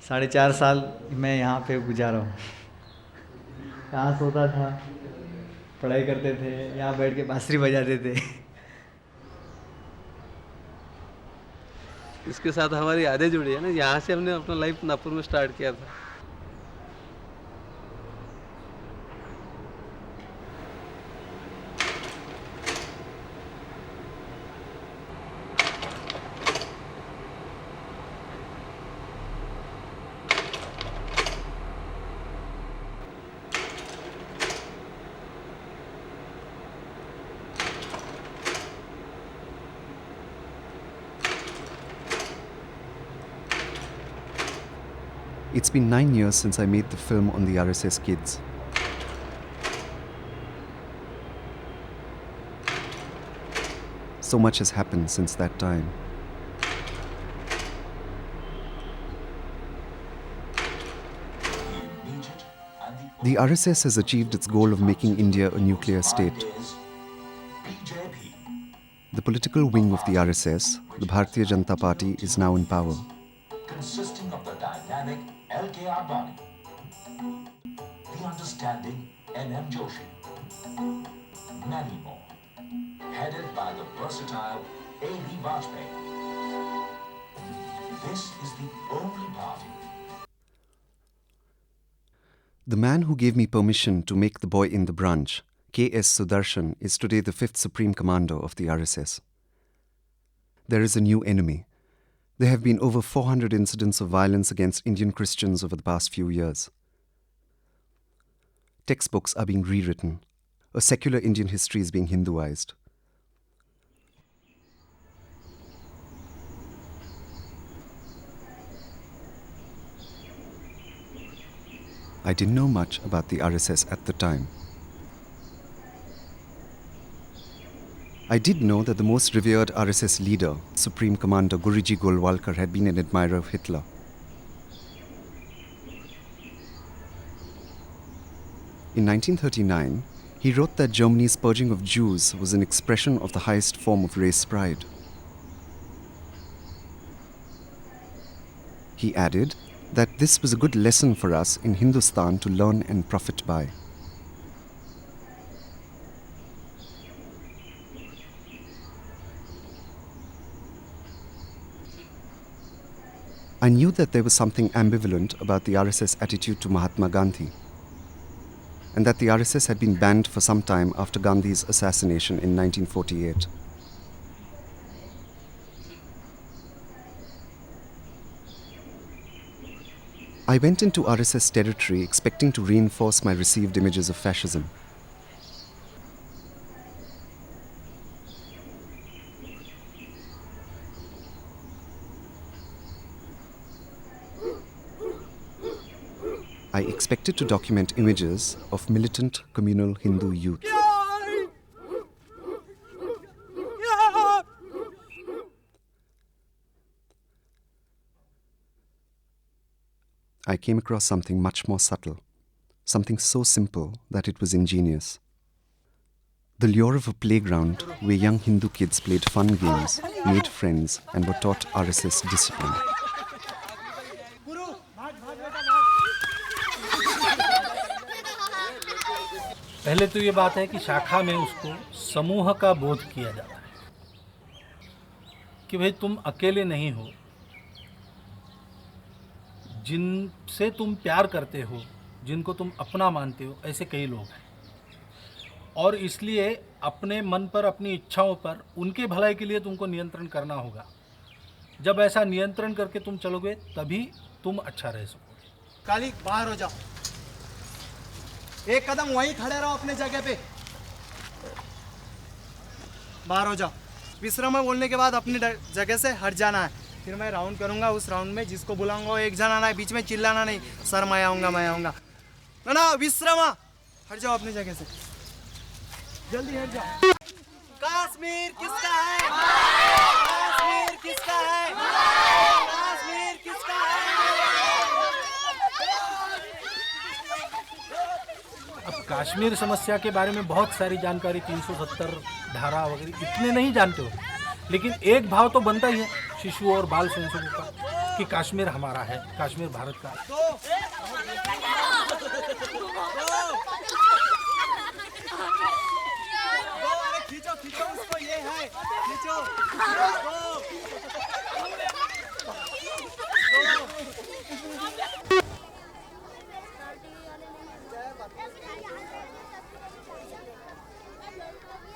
4.5 साल मैं यहाँ पे गुजारा हूँ। यहाँ सोता था, पढ़ाई करते थे, यहाँ बैठ के बांसुरी बजाते थे। इसके साथ हमारी यादें जुड़ी है ना, यहाँ से हमने अपना लाइफ नागपुर में स्टार्ट किया था। It's been 9 years since I made the film on the RSS kids. So much has happened since that time. The RSS has achieved its goal of making India a nuclear state. The political wing of the RSS, the Bharatiya Janata Party, is now in power. Consisting of the dynamic LKR Bani, the understanding N.M. Joshi, many more, headed by the versatile A.B. Vajpayee. This is the only party. The man who gave me permission to make The Boy in the Branch, K.S. Sudarshan, is today the 5th Supreme Commander of the RSS. There is a new enemy. There have been over 400 incidents of violence against Indian Christians over the past few years. Textbooks are being rewritten. A secular Indian history is being Hinduized. I didn't know much about the RSS at the time. I did know that the most revered RSS leader, Supreme Commander Guruji Golwalkar, had been an admirer of Hitler. In 1939, he wrote that Germany's purging of Jews was an expression of the highest form of race pride. He added that this was a good lesson for us in Hindustan to learn and profit by. I knew that there was something ambivalent about the RSS attitude to Mahatma Gandhi, and that the RSS had been banned for some time after Gandhi's assassination in 1948. I went into RSS territory expecting to reinforce my received images of fascism. I expected to document images of militant communal Hindu youth. I came across something much more subtle, something so simple that it was ingenious. The lure of a playground where young Hindu kids played fun games, made friends, and were taught RSS discipline. पहले तो ये बात है कि शाखा में उसको समूह का बोध किया जाता है कि भाई तुम अकेले नहीं हो, जिनसे तुम प्यार करते हो, जिनको तुम अपना मानते हो, ऐसे कई लोग हैं और इसलिए अपने मन पर, अपनी इच्छाओं पर, उनके भलाई के लिए तुमको नियंत्रण करना होगा। जब ऐसा नियंत्रण करके तुम चलोगे तभी तुम अच्छा रह सकोगे। काली बाहर हो जाओ, एक कदम वहीं खड़े रहो अपने जगह पे, बाहर हो जाओ। विश्राम बोलने के बाद अपनी जगह से हट जाना है। फिर मैं राउंड करूंगा, उस राउंड में जिसको बुलाऊंगा वो एक जन आना है, बीच में चिल्लाना नहीं, सर मैं आऊंगा ना ना, विश्राम हट जाओ अपनी जगह से, जल्दी हट जाओ। कश्मीर किसका है? कश्मीर किसका है? कश्मीर किसका है? अब कश्मीर समस्या के बारे में बहुत सारी जानकारी, 370 धारा वगैरह इतने नहीं जानते हो, लेकिन एक भाव तो बनता ही है शिशु और बाल संरक्षण का। कि कश्मीर हमारा है, कश्मीर भारत का। अरे खींचो खींचो उसको, ये है, खींचो।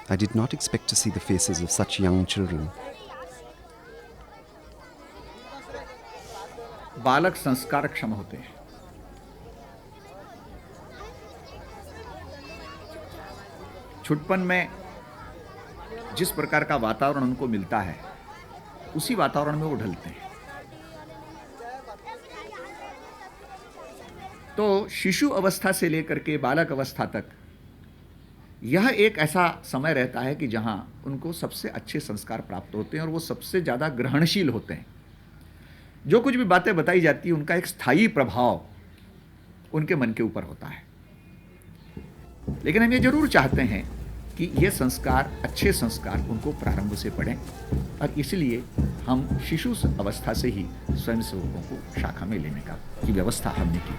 I did not expect to see the faces of such young children. बालक संस्कार क्षम होते हैं। छुटपन में जिस प्रकार का वातावरण उनको मिलता है, उसी वातावरण में वो ढलते हैं। तो शिशु अवस्था से लेकर के बालक अवस्था तक यह एक ऐसा समय रहता है कि जहां उनको सबसे अच्छे संस्कार प्राप्त होते हैं और वो सबसे ज़्यादा ग्रहणशील होते हैं। जो कुछ भी बातें बताई जाती है उनका एक स्थायी प्रभाव उनके मन के ऊपर होता है। लेकिन हम ये जरूर चाहते हैं कि ये संस्कार, अच्छे संस्कार उनको प्रारंभ से पड़ें, और इसलिए हम शिशु अवस्था से ही स्वयंसेवकों को शाखा में लेने की व्यवस्था हमने की।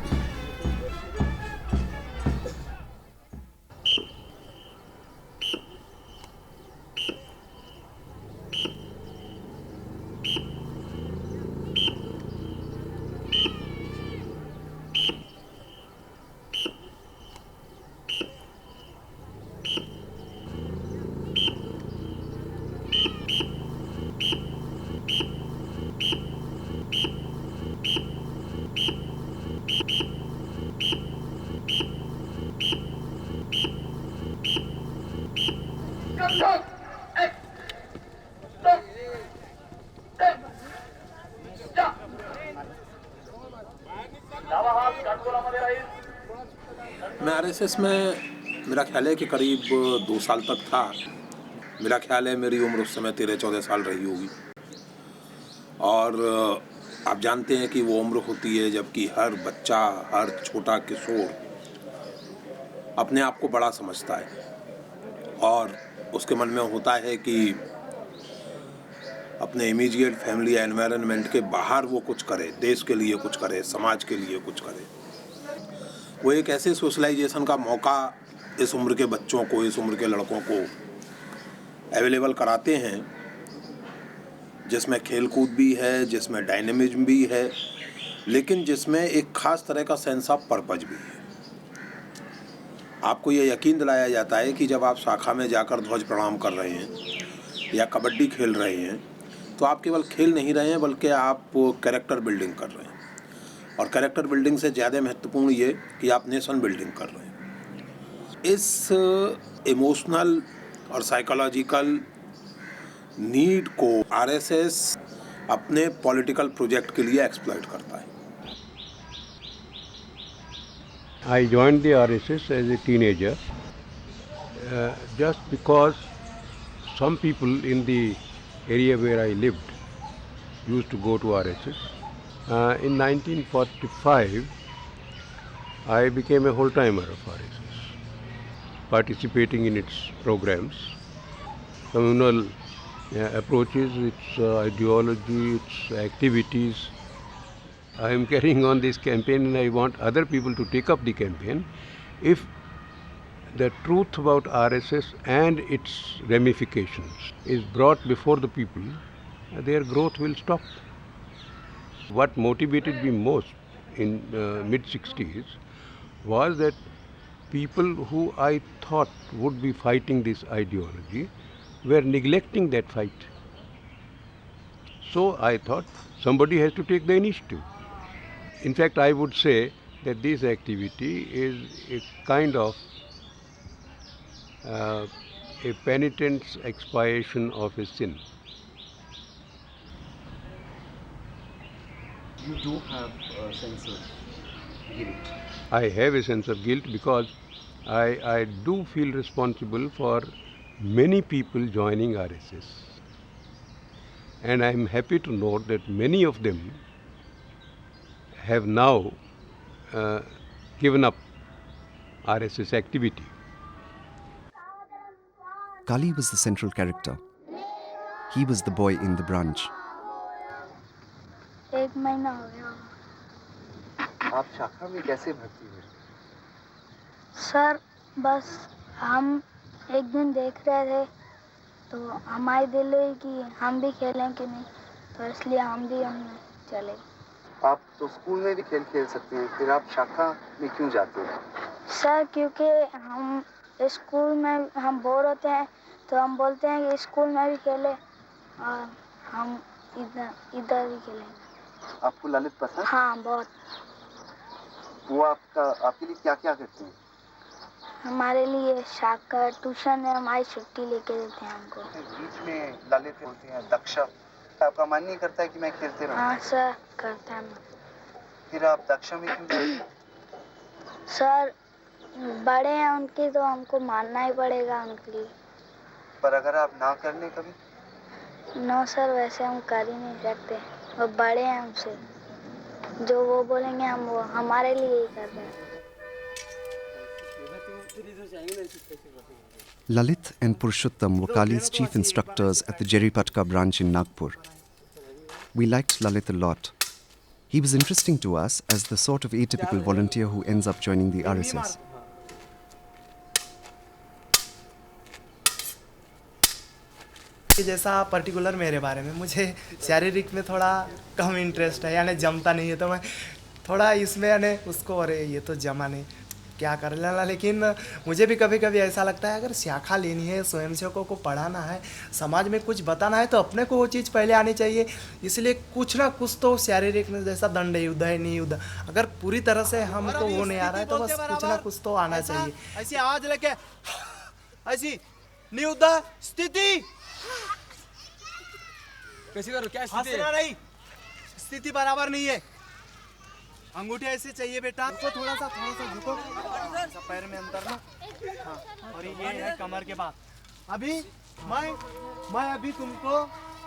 मैं आरएसएस में मेरा ख्याल है कि करीब 2 साल तक था। मेरा ख्याल है मेरी उम्र उस समय 13-14 साल रही होगी। और आप जानते हैं कि वो उम्र होती है जबकि हर बच्चा, हर छोटा किशोर अपने आप को बड़ा समझता है और उसके मन में होता है कि अपने इमीडिएट फैमिली एनवायरनमेंट के बाहर वो कुछ करे, देश के लिए कुछ करे, समाज के लिए कुछ करे। वो एक ऐसे सोशलाइजेशन का मौका इस उम्र के बच्चों को, इस उम्र के लड़कों को अवेलेबल कराते हैं जिसमें खेलकूद भी है, जिसमें डायनेमिज्म भी है, लेकिन जिसमें एक ख़ास तरह का सेंस ऑफ पर्पज भी है। आपको ये यकीन दिलाया जाता है कि जब आप शाखा में जाकर ध्वज प्रणाम कर रहे हैं या कबड्डी खेल रहे हैं तो आप केवल खेल नहीं रहे हैं बल्कि आप कैरेक्टर बिल्डिंग कर रहे हैं। और कैरेक्टर बिल्डिंग से ज़्यादा महत्वपूर्ण ये कि आप नेशन बिल्डिंग कर रहे हैं। इस इमोशनल और साइकोलॉजिकल नीड को आरएसएस अपने पॉलिटिकल प्रोजेक्ट के लिए एक्सप्लॉइट करता है। I joined the RSS as a teenager just because some people in the area where I lived used to go to RSS. In 1945, I became a whole-timer of RSS, participating in its programs, communal approaches, its ideology, its activities. I am carrying on this campaign and I want other people to take up the campaign. If the truth about RSS and its ramifications is brought before the people, their growth will stop. What motivated me most in mid-60s was that people who I thought would be fighting this ideology were neglecting that fight. So I thought somebody has to take the initiative. In fact, I would say that this activity is a kind of a penitent's expiation of a sin. You do have a sense of guilt. I have a sense of guilt because I do feel responsible for many people joining RSS. And I am happy to note that many of them have now given up RSS activity. Kali was the central character. He was the boy in the branch. 1 महीना हो गया होगा। आप शाखा में कैसे भर्ती हुए? सर बस हम एक दिन देख रहे थे तो हमारी दिल हुई कि हम भी खेलें कि नहीं, तो इसलिए हम भी हमने चले। आप तो स्कूल में भी खेल खेल सकते हैं, फिर आप शाखा में क्यों जाते हैं? सर क्योंकि हम स्कूल में हम बोर होते हैं तो हम बोलते हैं कि स्कूल में भी खेलें और हम इधर भी खेलें। आपको ललित पसंद? हाँ बहुत। वो आपके लिए क्या क्या करते हैं? हमारे लिए शाखा ट्यूशन है, हमारी छुट्टी लेके देते हैं हमको। बीच में ललित बोलते हैं दक्ष, आपका मन नहीं करता है कि मैं खेलते रहूं? हाँ सर करता है। फिर आप दक्ष में क्यों जाते हैं? सर बड़े हैं उनकी तो हमको मानना ही पड़ेगा उनके लिए। पर अगर आप ना कर लें कभी? नो सर वैसे हम कर ही नहीं सकते, वो बड़े हैं हमसे, जो वो बोलेंगे हम वो हमारे लिए ही कर रहे हैं। Lalit and Purushottam were Kali's chief instructors at the Jeripatka branch in Nagpur. We liked Lalit a lot. He was interesting to us as the sort of atypical volunteer who ends up joining the RSS. जैसा particular मेरे बारे में मुझे शारीरिक में थोड़ा कम interest है, यानी जमता नहीं है, तो मैं थोड़ा इसमें यानी उसको अरे ये तो जमा नहीं क्या कर लेना। लेकिन मुझे भी कभी कभी ऐसा लगता है अगर शाखा लेनी है, स्वयंसेवकों को पढ़ाना है, समाज में कुछ बताना है तो अपने को वो चीज़ पहले आनी चाहिए। इसलिए कुछ ना कुछ तो शारीरिक में जैसा दंड युद्ध है, नहीं युद्ध, अगर पूरी तरह से हमको वो नहीं आ रहा है तो बस कुछ ना कुछ तो आना चाहिए। ऐसी आवाज लेके ऐसी नियुद्ध स्थिति कैसी करो, क्या हंसना नहीं, स्थिति बराबर नहीं है, अंगूठे ऐसे चाहिए बेटा। तो थोड़ा सा झुको, पैर में अंदर ना, हाँ, और ये है कमर के बाद। अभी मैं अभी तुमको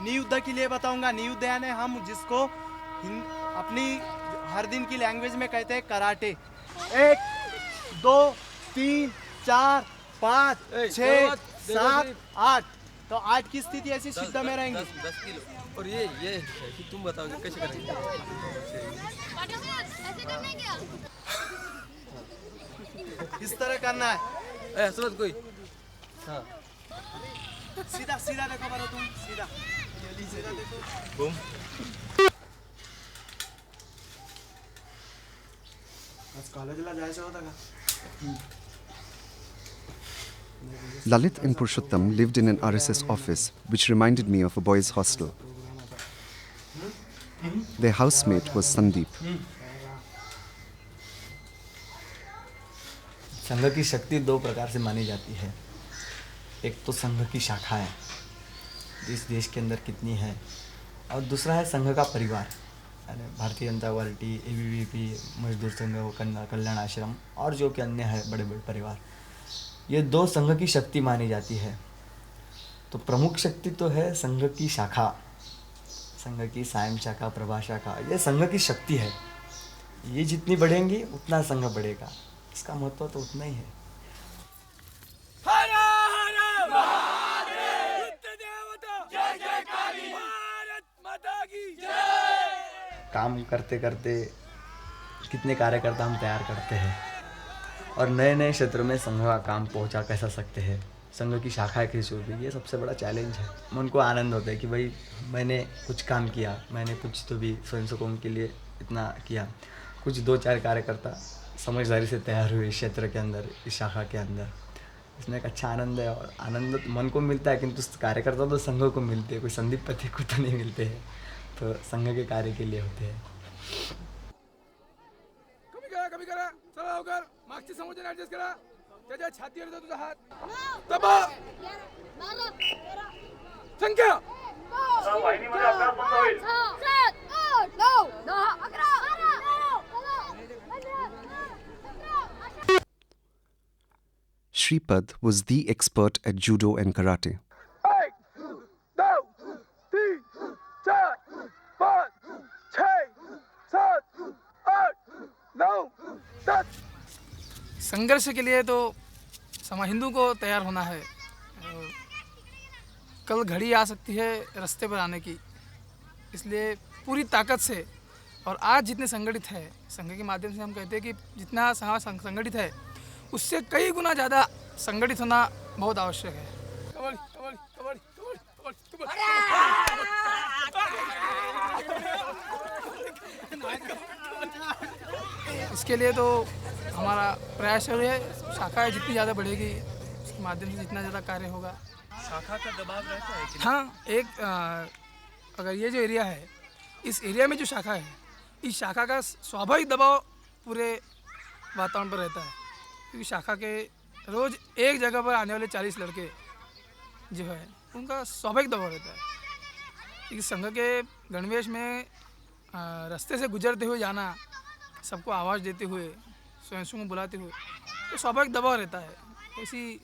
नियुद्ध के लिए बताऊंगा। नियुद्ध यानी हम जिसको अपनी हर दिन की लैंग्वेज में कहते हैं कराटे। 1 2 3 4 5 6 7 8, तो 8 की स्थिति ऐसी सिद्ध में रहेंगी। 10 किलो। और ये कि तुम बताओगे कैसे करेंगे? इस तरह करना है। हसरत कोई हाँ सीधा सीधा देखो बारो, तुम सीधा सीधा देखो। बूम। आज कॉलेजला जायचं होतं का? Lalit and Purushottam lived in an RSS office, which reminded me of a boys' hostel. Their housemate was Sandeep. संघ की शक्ति 2 प्रकार से मानी जाती है। एक तो संघ की शाखाएं जिस देश के अंदर कितनी है, और दूसरा है संघ का परिवार, यानी भारतीय जनता पार्टी, ABVP, मजदूर संघ, कल्याण आश्रम और जो कि अन्य है बड़े बड़े परिवार। ये 2 संघ की शक्ति मानी जाती है। तो प्रमुख शक्ति तो है संघ की शाखा, संघ की सायं शाखा, प्रभा शाखा, ये संघ की शक्ति है। ये जितनी बढ़ेंगी उतना संघ बढ़ेगा, इसका महत्व तो उतना ही है। काम करते करते कितने कार्यकर्ता हम तैयार करते हैं और नए नए क्षेत्रों में संघ का काम पहुंचा कैसा सकते हैं, संघ की शाखाएं कैसे होगी, ये सबसे बड़ा चैलेंज है। मन को आनंद होता है कि भाई मैंने कुछ काम किया, मैंने कुछ तो भी स्वयंसेवकों के लिए इतना किया। कुछ 2-4 कार्यकर्ता समझदारी से तैयार हुए इस क्षेत्र के अंदर, इस शाखा के अंदर, इसमें एक अच्छा आनंद है। और आनंद तो मन को मिलता है, किंतु कार्यकर्ता तो संघ को मिलते हैं, कोई संदीप पति को तो नहीं मिलते हैं, तो संघ के कार्य के लिए होते हैं। कमी करा चला लवकर, मागची समोरची ऍडजस्ट करा, त्याच्या छातीवर जा तुझा हात, तब संख्या वाहिनीमध्ये अभ्यास बंद होईल. 7 8 9 10 11 Shripad was the expert at judo and karate. 1 2 3 4 5 6 7 8 9 10। संघर्ष के लिए तो समाज हिंदू को तैयार होना है। कल घड़ी आ सकती है रास्ते पर आने की, इसलिए पूरी ताकत से और आज जितने संगठित है, संघ के माध्यम से हम कहते हैं कि जितना समाज संगठित है उससे कई गुना ज़्यादा संगठित होना बहुत आवश्यक है। इसके लिए तो हमारा प्रयास है, शाखाएं जितनी ज़्यादा बढ़ेगी उसके माध्यम से जितना ज़्यादा कार्य होगा। शाखा का दबाव रहता है कि हाँ, एक अगर ये जो एरिया है, इस एरिया में जो शाखा है, इस शाखा का स्वाभाविक दबाव पूरे वातावरण पर रहता है, क्योंकि शाखा के रोज़ एक जगह पर आने वाले 40 लड़के जो है उनका स्वाभाविक दबाव रहता है। क्योंकि संघ के गणवेश में रास्ते से गुजरते हुए जाना, सबको आवाज़ देते हुए, स्वयं को बुलाते हुए, तो स्वाभाविक दबाव रहता है। ऐसी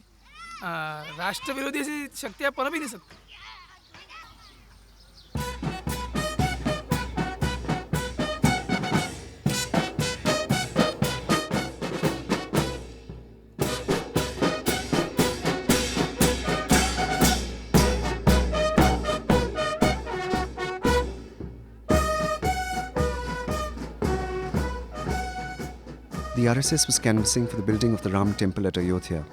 राष्ट्र विरोधी ऐसी शक्तियाँ पनप भी नहीं सकती। The RSS was canvassing for the building of the Ram temple at Ayodhya.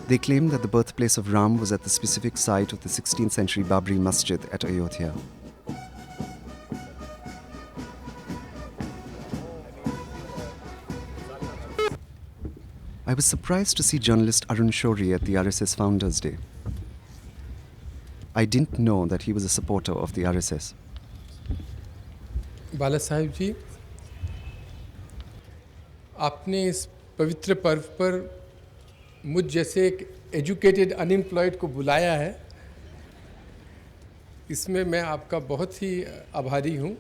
They claimed that the birthplace of Ram was at the specific site of the 16th century Babri Masjid at Ayodhya. I was surprised to see journalist Arun Shourie at the RSS Founders Day. I didn't know that he was a supporter of the RSS. बाला साहिब जी, आपने इस पवित्र पर्व पर मुझ जैसे एक educated unemployed को बुलाया है, इसमें मैं आपका बहुत ही आभारी हूँ।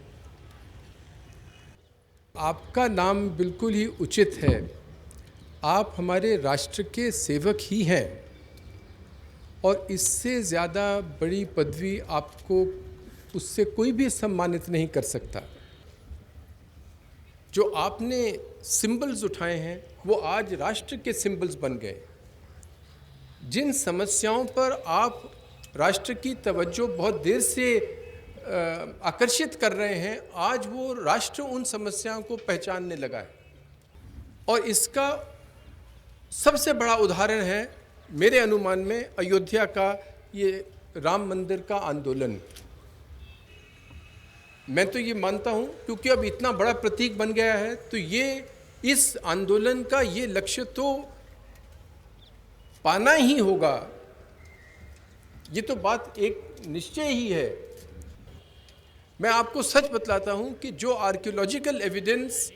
आपका नाम बिल्कुल ही उचित है। आप हमारे राष्ट्र के सेवक ही हैं और इससे ज़्यादा बड़ी पदवी आपको उससे कोई भी सम्मानित नहीं कर सकता। जो आपने सिंबल्स उठाए हैं वो आज राष्ट्र के सिंबल्स बन गए। जिन समस्याओं पर आप राष्ट्र की तवज्जो बहुत देर से आकर्षित कर रहे हैं, आज वो राष्ट्र उन समस्याओं को पहचानने लगा है। और इसका सबसे बड़ा उदाहरण है मेरे अनुमान में अयोध्या का ये राम मंदिर का आंदोलन। मैं तो ये मानता हूँ क्योंकि अब इतना बड़ा प्रतीक बन गया है, तो ये इस आंदोलन का ये लक्ष्य तो पाना ही होगा। ये तो बात एक निश्चय ही है। मैं आपको सच बतलाता हूँ कि जो आर्कियोलॉजिकल एविडेंस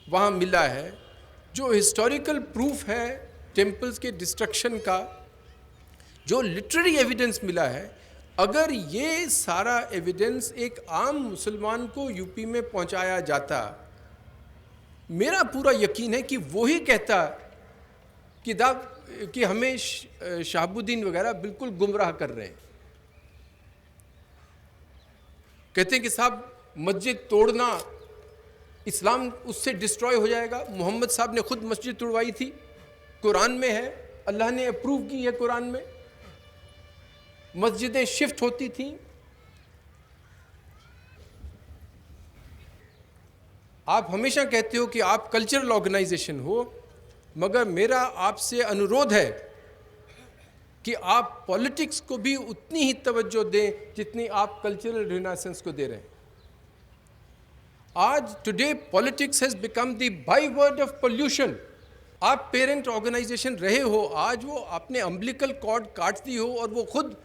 वहाँ मिला है, जो हिस्टोरिकल प्रूफ है टेम्पल्स के डिस्ट्रक्शन का, जो लिटरेरी एविडेंस मिला है, अगर ये सारा एविडेंस एक आम मुसलमान को यूपी में पहुंचाया जाता, मेरा पूरा यकीन है कि वो ही कहता कि हमें शहाबुद्दीन वगैरह बिल्कुल गुमराह कर रहे हैं। कहते हैं कि साहब मस्जिद तोड़ना, इस्लाम उससे डिस्ट्रॉय हो जाएगा। मोहम्मद साहब ने खुद मस्जिद तोड़वाई थी, कुरान में है, अल्लाह ने अप्रूव की है कुरान में। मस्जिदें शिफ्ट होती थीं। आप हमेशा कहते हो कि आप कल्चरल ऑर्गेनाइजेशन हो, मगर मेरा आपसे अनुरोध है कि आप पॉलिटिक्स को भी उतनी ही तवज्जो दें जितनी आप कल्चरल रिनासेंस को दे रहे हैं। आज today politics has become the byword of pollution. आप पेरेंट ऑर्गेनाइजेशन रहे हो, आज वो आपने अम्बिलिकल कॉर्ड काट दी हो और वो खुद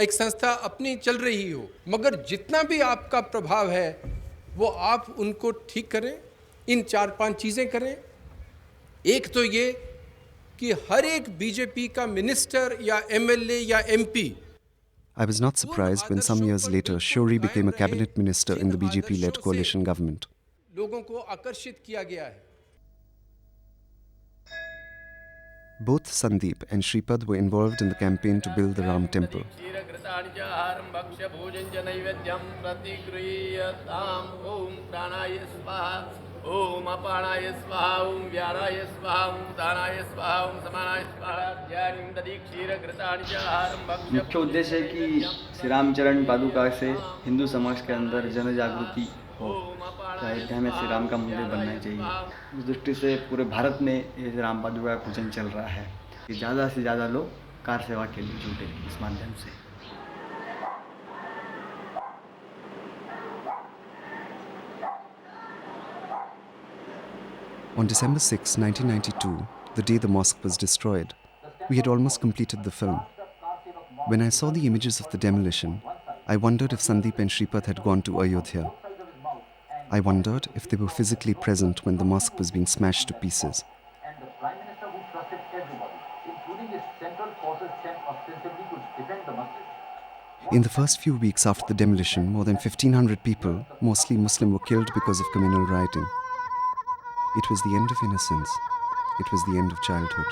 एक संस्था अपनी चल रही हो, मगर जितना भी आपका प्रभाव है वो आप उनको ठीक करें। इन 4-5 चीज़ें करें। एक तो ये कि हर एक बीजेपी का मिनिस्टर या एमएलए या MP. I was not surprised when some years later Shourie became a cabinet minister in the BJP-led coalition government. लोगों को आकर्षित किया गया है। Both Sandeep and Shripad were involved in the campaign to build the Ram temple. ओम अपानाय स्वाहा ओम व्यानाय स्वाहा ओम दानाय स्वाहा ओम समानाय स्वाहा ज्ञानिं दधि क्षीर घृतानि च आहारं भक्ष्य। मुख्य उद्देश्य है कि श्री रामचरण पादुका से हिंदू समाज के अंदर जन जागृति हो। अयोध्या में श्री राम का मंदिर बनना चाहिए। इस दृष्टि से पूरे भारत में ये राम पादुका का पूजन चल रहा है कि ज़्यादा से ज़्यादा लोग कार सेवा के लिए जुटे इस माध्यम से। On December 6, 1992, the day the mosque was destroyed, we had almost completed the film. When I saw the images of the demolition, I wondered if Sandeep and Shripath had gone to Ayodhya. I wondered if they were physically present when the mosque was being smashed to pieces. And the Prime Minister who trusted everybody, including his central forces sent ostensibly to defend the masjid. In the first few weeks after the demolition, more than 1,500 people, mostly Muslim, were killed because of communal rioting. It was the end of innocence. It was the end of childhood.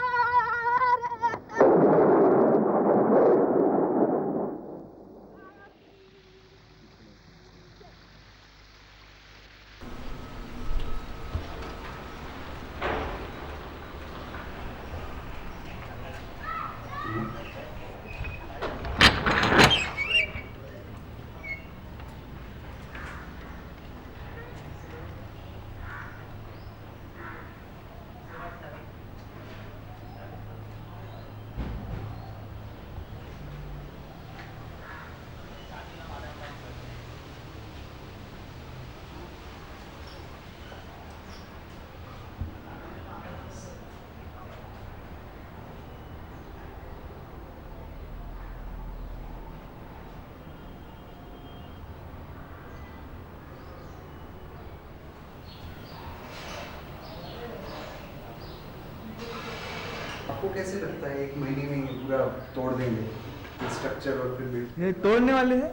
आपको कैसे लगता है 1 महीने में ये पूरा तोड़ देंगे स्ट्रक्चर और फिर भी ये तोड़ने वाले हैं?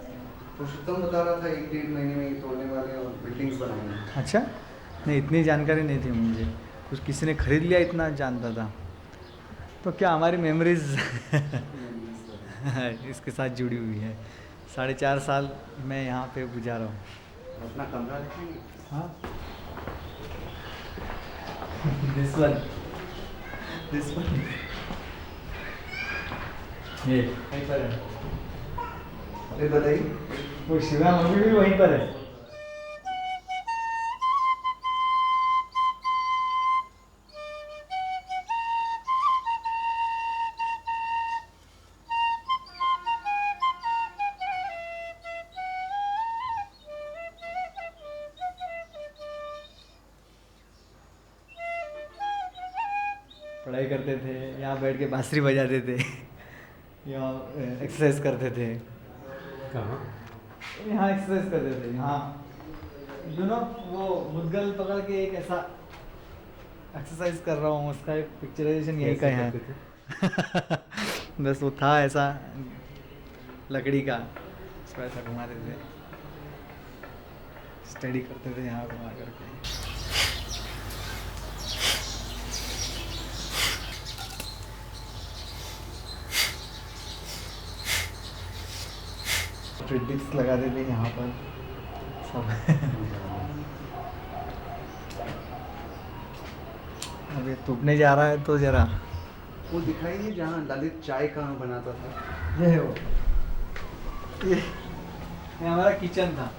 पुरुषोत्तम बता रहा था 1-1.5 महीने में ये तोड़ने वाले हैं और बिल्डिंग्स बनाएंगे। अच्छा, नहीं इतनी जानकारी नहीं थी मुझे। कुछ किसी ने खरीद लिया इतना जानता था। तो क्या हमारी मेमोरीज इसके साथ जुड़ी हुई है। 4.5 साल मैं यहाँ पे गुजारा हूँ। अपना कमरा देखेंगे। हाँ दिस वन ये वहीं पर है। अरे बताइए, वो शिवा मंदिर भी वहीं पर है। पढ़ाई करते थे, यहाँ बैठ के बांसुरी बजाते थे, यहाँ एक्सरसाइज करते थे। कहाँ? यहाँ एक्सरसाइज करते थे। यहाँ वो मुद्गल पकड़ के एक ऐसा एक्सरसाइज कर रहा हूँ, उसका एक पिक्चराइजेशन यही का है। बस वो था ऐसा लकड़ी का, उसको ऐसा घुमाते थे, स्टडी करते थे यहाँ घुमा करके। डिस्क लगा देते यहाँ पर सब। अब ये टूटने जा रहा है तो जरा वो दिखाइए जहाँ ललित चाय कहाँ बनाता था। ये है वो, ये हमारा किचन था।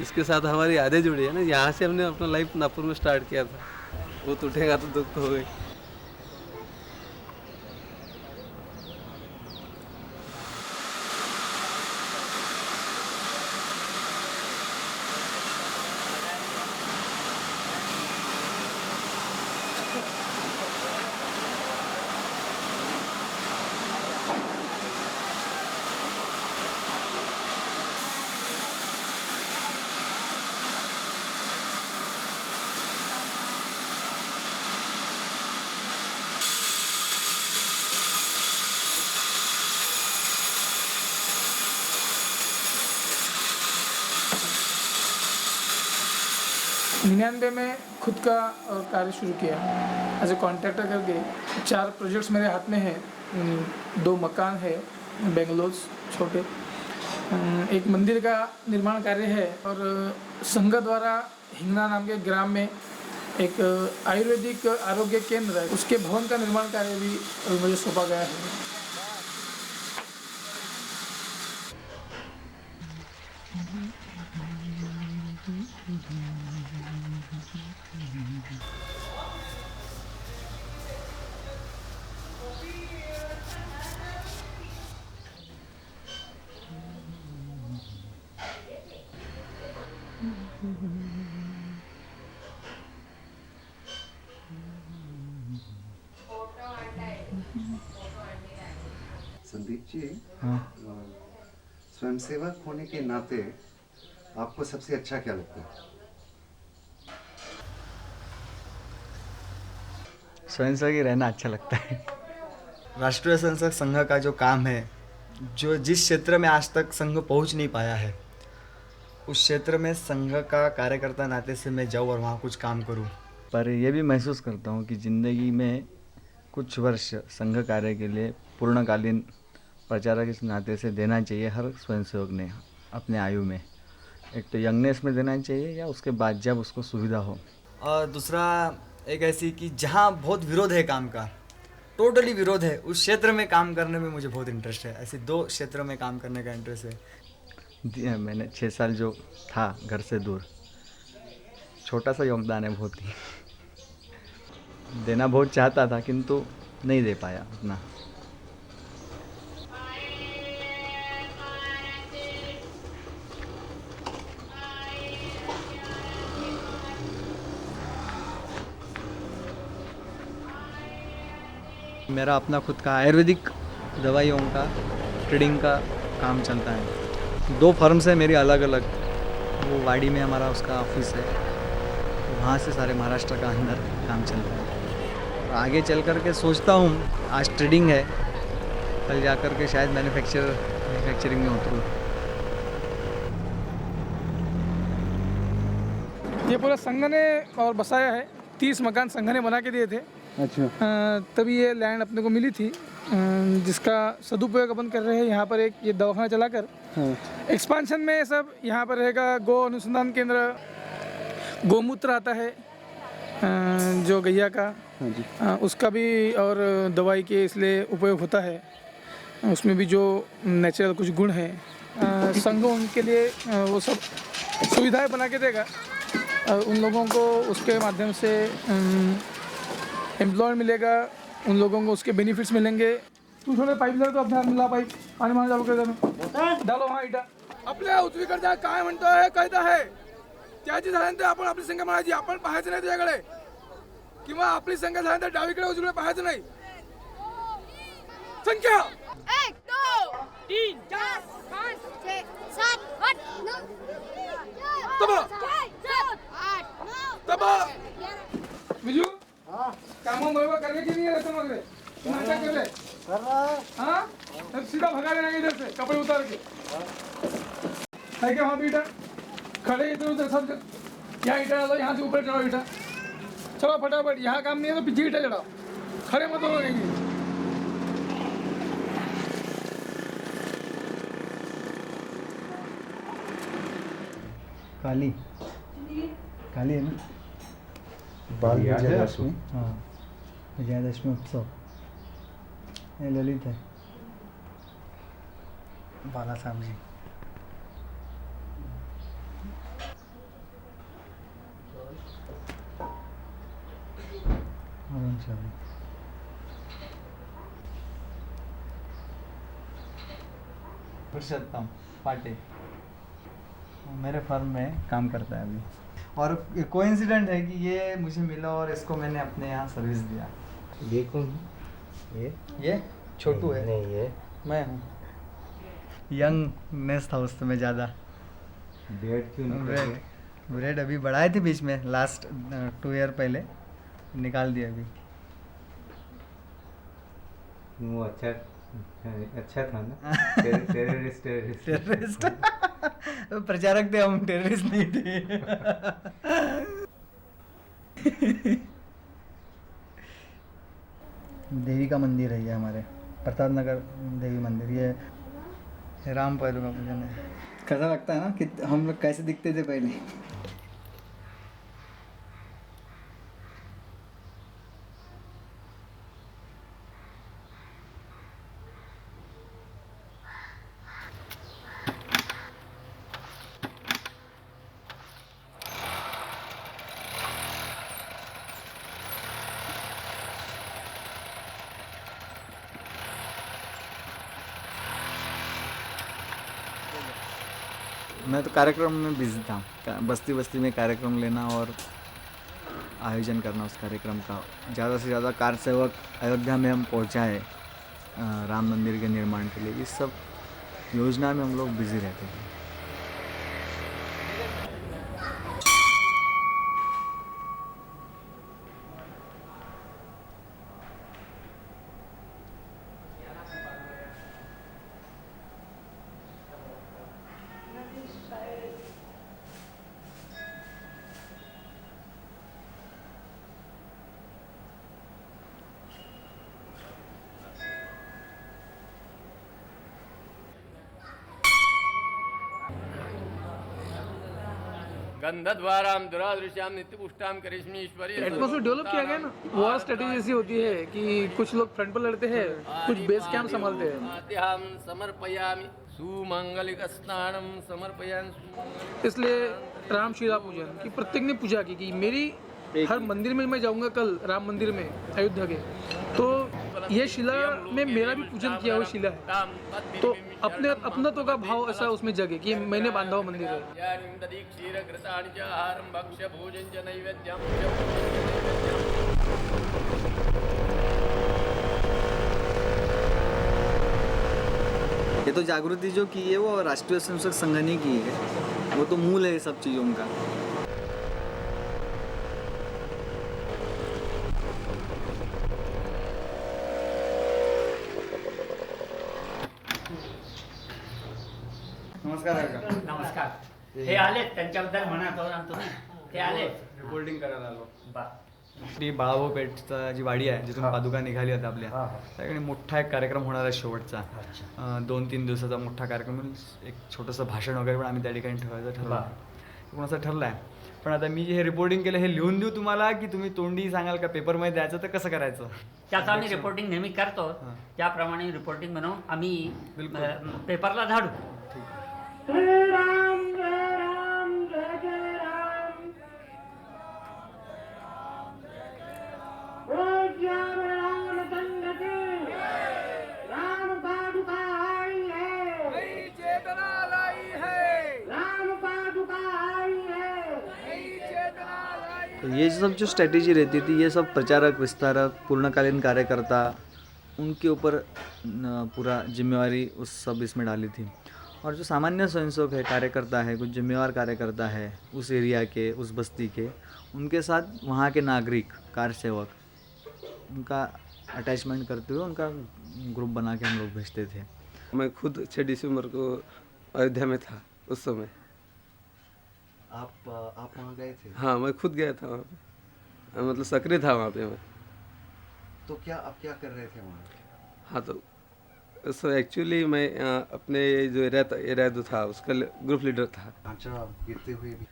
इसके साथ हमारी यादें जुड़ी है ना। यहाँ से हमने अपना लाइफ नागपुर में स्टार्ट किया था। वो टूटेगा तो दुख तो होगा। 99 में खुद का कार्य शुरू किया एज ए कॉन्ट्रैक्टर करके। 4 प्रोजेक्ट्स मेरे हाथ में हैं। 2 मकान है बेंगलोर छोटे, एक मंदिर का निर्माण कार्य है और संघ द्वारा हिंगना नाम के ग्राम में एक आयुर्वेदिक आरोग्य केंद्र है, उसके भवन का निर्माण कार्य भी मुझे सौंपा गया है। संदीप जी, हाँ। स्वयंसेवक होने के नाते आपको सबसे अच्छा क्या लगता है? स्वयंसेवक रहना अच्छा लगता है। राष्ट्रीय स्वयंसेवक संघ का जो काम है, जो जिस क्षेत्र में आज तक संघ पहुंच नहीं पाया है, उस क्षेत्र में संघ का कार्यकर्ता नाते से मैं जाऊँ और वहाँ कुछ काम करूँ। पर यह भी महसूस करता हूँ कि ज़िंदगी में कुछ वर्ष संघ कार्य के लिए पूर्णकालीन प्रचारक इस नाते से देना चाहिए हर स्वयंसेवक ने अपने आयु में। एक तो यंगनेस में देना चाहिए या उसके बाद जब उसको सुविधा हो। और दूसरा एक ऐसी कि जहाँ बहुत विरोध है काम का, टोटली विरोध है, उस क्षेत्र में काम करने में मुझे बहुत इंटरेस्ट है। ऐसे 2 क्षेत्रों में काम करने का इंटरेस्ट है। मैंने 6 साल जो था घर से दूर, छोटा सा योगदान है बहुत ही। देना बहुत चाहता था किंतु नहीं दे पाया उतना। मेरा अपना खुद का आयुर्वेदिक दवाइयों का ट्रेडिंग का काम चलता है। 2 फर्म्स है मेरी अलग अलग। वो वाड़ी में हमारा उसका ऑफिस है, वहाँ से सारे महाराष्ट्र का अंदर काम चलता है। और आगे चल कर के सोचता हूँ, आज ट्रेडिंग है, कल जा कर के शायद मैन्युफैक्चरिंग में उतरूँ। ये पूरा संघ ने और बसाया है। 30 मकान संघ ने बना के दिए थे। अच्छा। तभी ये लैंड अपने को मिली थी, जिसका सदुपयोग अपन कर रहे हैं। यहाँ पर एक ये दवाखाना चलाकर एक्सपांशन में सब यहाँ पर रहेगा। गो अनुसंधान केंद्र, गोमूत्र आता है जो गैया का, उसका भी और दवाई के इसलिए उपयोग होता है। उसमें भी जो नेचुरल कुछ गुण हैं, संघ उनके लिए वो सब सुविधाएं बना के देगा। उन लोगों को उसके माध्यम से एम्प्लॉय मिलेगा, उन लोगों को उसके बेनिफिट्स मिलेंगे। तू थोड़े पाइप जर तो अपने मिला पाइप पाणी मार चालू कर डालो हाँ इटा आपल्या उजवीकडचा काय म्हणतोय कळतं आहे त्याची झाल्यानंतर आपण आपली संख्या म्हणायची, आपण पाहायचं नाही त्याच्याकडे, किंवा आपली संख्या झाल्यानंतर डावीकडे उजवीकडे पाहायचं नाही। संख्या 1 2 3 4 5 6 7 8 9 तबा 8 9 तबा बिजू कामों बराबर करने के लिए रहते मगर तुम नाटक कर रहा हाँ, तब सीधा भगा देना इधर से कपड़े उतार के है क्या। वहाँ पे ईटा खड़े इधर उधर सब यहाँ ईटा डालो, यहाँ से ऊपर चढ़ाओ ईटा। चलो फटाफट, यहाँ काम नहीं है तो पीछे ईटा चढ़ाओ, खड़े मत हो रहेंगे। काली काली है ना, बाल विजयादशमी। हाँ, विजयादशमी उत्सव। ये ललित है, बाला साहब जी। अरुण साहब पुरुषोत्तम पाटे मेरे फर्म में काम करता है अभी। और कोइंसिडेंट है कि ये मुझे मिला और इसको मैंने अपने यहाँ सर्विस दिया। ये कौन? ये छोटू है। नहीं, ये मैं हूँ। यंगनेस था उस समय ज़्यादा। ब्रेड क्यों ब्रेड अभी बढ़ाए थे बीच में, लास्ट 2 ईयर पहले निकाल दिया अभी। वो अच्छा था ना। टेररिस्ट प्रचारक थे हम, टेररिस्ट नहीं थे। देवी का मंदिर है ये हमारे प्रताप नगर देवी मंदिर, ये राम पहलू का पूजन है। कैसा लगता है ना कि हम लोग कैसे दिखते थे पहले। मैं तो कार्यक्रम में बिजी था, बस्ती बस्ती में कार्यक्रम लेना और आयोजन करना उस कार्यक्रम का। ज़्यादा से ज़्यादा कार सेवक अयोध्या में हम पहुँचाए राम मंदिर के निर्माण के लिए, इस सब योजना में हम लोग बिजी रहते थे। गंधद्वाराम दुरादृश्याम नित्यपुष्टाम करिश्मीश्वरी। एटमॉस्फेयर डेवलप किया गया ना। वॉर स्ट्रेटेजी ऐसी होती है कि कुछ लोग फ्रंट पर लड़ते हैं, कुछ बेस कैंप संभालते हैं। हम समर्पयामि सुमंगलिक स्नानम समर्पयामि। इसलिए रामशिला पूजन की प्रत्येक ने पूजा की कि मेरी हर मंदिर में मैं जाऊंगा कल राम मंदिर में अयोध्या के, तो ये शिला में मेरा भी पूजन किया हुआ शिला है, तो अपने अपनत्व का भाव ऐसा उसमें जगे कि मैंने बांधा हुआ मंदिर है। ये तो जागृति जो की है वो राष्ट्रीय स्वयंसेवक संघ ने की है, वो तो मूल है सब चीज़ों का। नमस्कार। हे आले त्यांच्याबद्दल म्हणत होता तुम्ही, ते आले रिपोर्टिंग करायला आलो। ती बाळाभाऊ पेठचा जी वाडी आहे जिथून पादुका निघाली होत्या आपल्या, त्याकडे मोठा एक कार्यक्रम होणार आहे शेवटचा, 2-3 दिवसाचा मोठा कार्यक्रम, एक छोटंसं भाषण वगैरे पण आम्ही त्या ठिकाणी ठेवायचं ठरलं, कोणाचं ठरलं आहे। पण आता मी हे रिपोर्टिंग केलं हे लिहून देऊ तुम्हाला की तुम्ही तोंडी सांगाल का पेपरमध्ये द्यायचं, तर कसं करायचं? त्याचं आम्ही रिपोर्टिंग नेहमी करतो, त्याप्रमाणे रिपोर्टिंग बनवून आम्ही पेपरला धाडू। राम जय राम जय जय राम, रामचंद्र की राम पादुका आई है, नई चेतना लाई है, राम पादुका आई है, नई चेतना लाई। तो ये सब जो स्ट्रेटेजी रहती थी, ये सब प्रचारक विस्तारक पूर्णकालीन कार्यकर्ता, उनके ऊपर पूरा जिम्मेवारी उस सब इसमें डाली थी। और जो सामान्य स्वयंसेवक है, कार्यकर्ता है, कुछ जिम्मेवार कार्यकर्ता है उस एरिया के, उस बस्ती के, उनके साथ वहाँ के नागरिक कार सेवक, उनका अटैचमेंट करते हुए उनका ग्रुप बना के हम लोग भेजते थे। मैं खुद 6 दिसंबर को अयोध्या में था उस समय। आप वहाँ गए थे? हाँ, मैं खुद गया था वहाँ पे, मतलब सक्रिय था वहाँ पे मैं। तो क्या आप क्या कर रहे थे वहाँ? हाँ, तो एक्चुअली मैं अपने जो एरिया जो था उसका ग्रुप लीडर था। ढांचा गिरते हुए भी?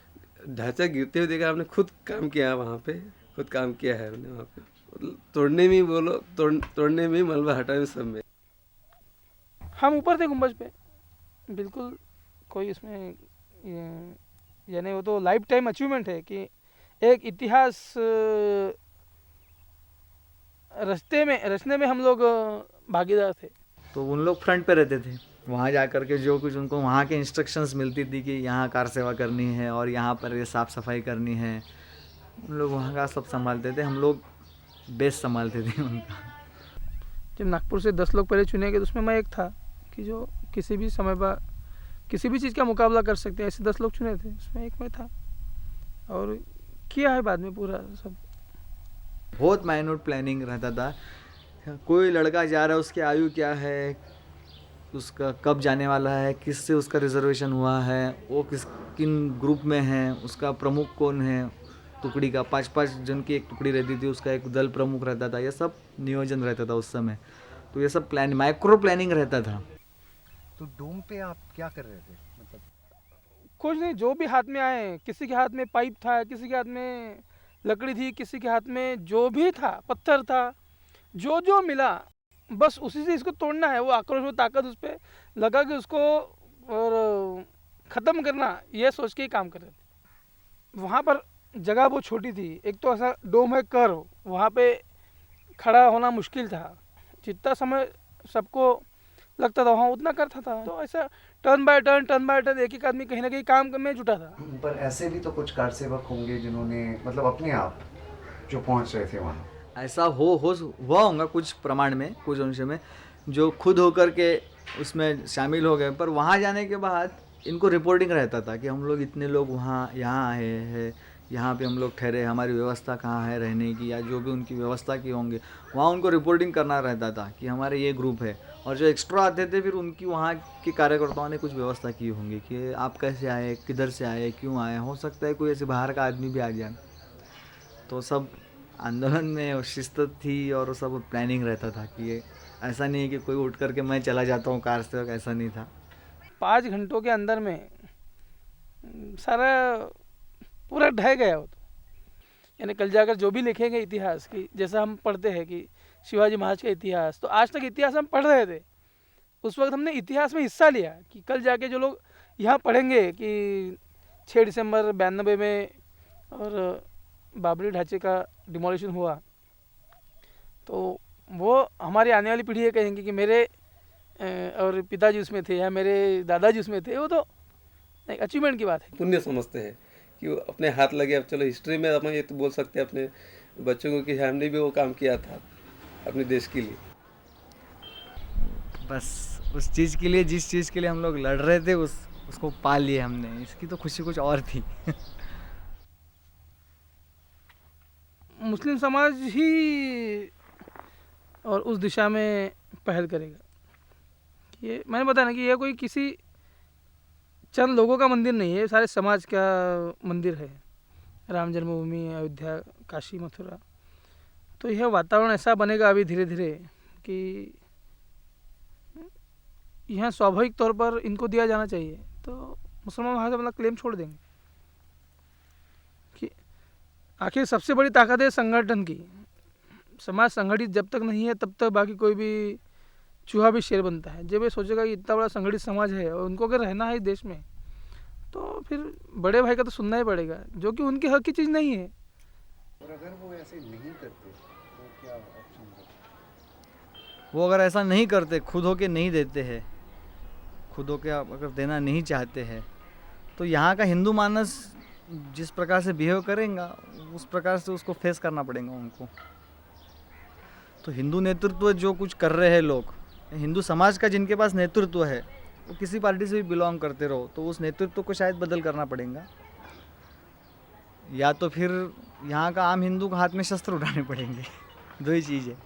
ढांचा गिरते हुए देखा, हमने खुद काम किया वहाँ पे, खुद काम किया है हमने वहाँ पे, मतलब तोड़ने में बोलो, तोड़ने में, मलबा हटाने में, सब में। हम ऊपर थे गुंबज पे, बिल्कुल कोई इसमें यानी वो तो लाइफ टाइम अचीवमेंट है कि एक इतिहास रचने में हम लोग भागीदार थे। तो उन लोग फ्रंट पे रहते थे, वहाँ जा कर के जो कुछ उनको वहाँ के इंस्ट्रक्शंस मिलती थी कि यहाँ कार सेवा करनी है और यहाँ पर ये साफ़ सफाई करनी है, उन लोग वहाँ का सब संभालते थे, हम लोग बेस संभालते थे उनका। जब नागपुर से 10 लोग पहले चुने गए तो उसमें मैं एक था कि जो किसी भी समय पर किसी भी चीज़ का मुकाबला कर सकते हैं, ऐसे 10 लोग चुने थे, उसमें एक मैं था और किया है बाद में पूरा सब। बहुत माइन्यूट प्लानिंग रहता था, कोई लड़का जा रहा है उसकी आयु क्या है, उसका कब जाने वाला है, किससे उसका रिजर्वेशन हुआ है, वो किन ग्रुप में है, उसका प्रमुख कौन है, टुकड़ी का 5-5 जन की एक टुकड़ी रहती थी, उसका एक दल प्रमुख रहता था, ये सब नियोजन रहता था उस समय। तो ये सब माइक्रो प्लानिंग रहता था। तो डोम पे आप क्या कर रहे थे? मतलब कुछ नहीं, जो भी हाथ में आए, किसी के हाथ में पाइप था, किसी के हाथ में लकड़ी थी, किसी के हाथ में जो भी था, पत्थर था, जो जो मिला बस उसी से इसको तोड़ना है। वो आक्रोश, वो ताकत उस पर लगा कि उसको और ख़त्म करना, ये सोच के ही काम कर रहे थे। वहाँ पर जगह बहुत छोटी थी, एक तो ऐसा डोम है कर्व, वहाँ पे खड़ा होना मुश्किल था। जितना समय सबको लगता था वहाँ उतना करता था। तो ऐसा टर्न बाय टर्न एक एक आदमी कहीं ना कहीं काम में जुटा था। पर ऐसे भी तो कुछ कार सेवक होंगे जिन्होंने मतलब अपने आप जो पहुंच रहे थे वहाँ। ऐसा हुआ होगा कुछ प्रमाण में, कुछ अंश में, जो खुद होकर के उसमें शामिल हो गए। पर वहाँ जाने के बाद इनको रिपोर्टिंग रहता था कि हम लोग इतने लोग यहाँ आए हैं, यहाँ पे हम लोग ठहरे, हमारी व्यवस्था कहाँ है रहने की, या जो भी उनकी व्यवस्था की होंगे वहाँ उनको रिपोर्टिंग करना रहता था कि हमारे ये ग्रुप है। और जो एक्स्ट्रा आते थे फिर उनकी वहाँ के कार्यकर्ताओं ने कुछ व्यवस्था की होंगी कि आप कैसे आए, किधर से आए, क्यों आए, हो सकता है कोई ऐसे बाहर का आदमी भी आ जाए। तो सब आंदोलन में शिस्त थी और सब प्लानिंग रहता था कि ये ऐसा नहीं है कि कोई उठ करके मैं चला जाता हूँ कार से, ऐसा नहीं था। 5 घंटों के अंदर में सारा पूरा ढह गया वो। तो यानी कल जाकर जो भी लिखेंगे इतिहास की, जैसा हम पढ़ते हैं कि शिवाजी महाराज का इतिहास, तो आज तक इतिहास हम पढ़ रहे थे, उस वक्त हमने इतिहास में हिस्सा लिया कि कल जाके जो लोग यहाँ पढ़ेंगे कि 6 दिसंबर 92 में और बाबरी ढांचे का डिमोलिशन हुआ, तो वो हमारी आने वाली पीढ़ी ये कहेंगे कि मेरे और पिताजी उसमें थे या मेरे दादाजी उसमें थे। वो तो एक अचीवमेंट की बात है। पुण्य समझते हैं कि वो अपने हाथ लगे। अब चलो हिस्ट्री में हम ये तो बोल सकते हैं अपने बच्चों को कि हमने भी वो काम किया था अपने देश के लिए। बस उस चीज़ के लिए, जिस चीज़ के लिए हम लोग लड़ रहे थे, उसको पा लिए हमने। इसकी तो खुशी कुछ और थी। मुस्लिम समाज ही और उस दिशा में पहल करेगा। ये मैंने बताया ना कि ये कोई किसी चंद लोगों का मंदिर नहीं है, सारे समाज का मंदिर है। राम जन्मभूमि, अयोध्या, काशी, मथुरा। तो यह वातावरण ऐसा बनेगा अभी धीरे धीरे कि यहाँ स्वाभाविक तौर पर इनको दिया जाना चाहिए। तो मुसलमान वहाँ से अपना क्लेम छोड़ देंगे कि आखिर सबसे बड़ी ताकत है संगठन की। समाज संगठित जब तक नहीं है तब तक बाकी कोई भी चूहा भी शेर बनता है। जब ये सोचेगा कि इतना बड़ा संगठित समाज है और उनको अगर रहना है इस देश में, तो फिर बड़े भाई का तो सुनना ही पड़ेगा, जो कि उनके हक की चीज़ नहीं है। और अगर वो ऐसे नहीं करते तो क्या ऑप्शन है? वो अगर ऐसा नहीं करते, खुद होके नहीं देते हैं, खुद होके अगर देना नहीं चाहते हैं, तो यहाँ का हिंदू मानस जिस प्रकार से बिहेव करेगा उस प्रकार से उसको फेस करना पड़ेगा उनको। तो हिंदू नेतृत्व जो कुछ कर रहे हैं लोग, हिंदू समाज का जिनके पास नेतृत्व है, वो किसी पार्टी से भी बिलोंग करते रहो, तो उस नेतृत्व को शायद बदल करना पड़ेगा, या तो फिर यहाँ का आम हिंदू को हाथ में शस्त्र उठाने पड़ेंगे। दो ही चीज़ है।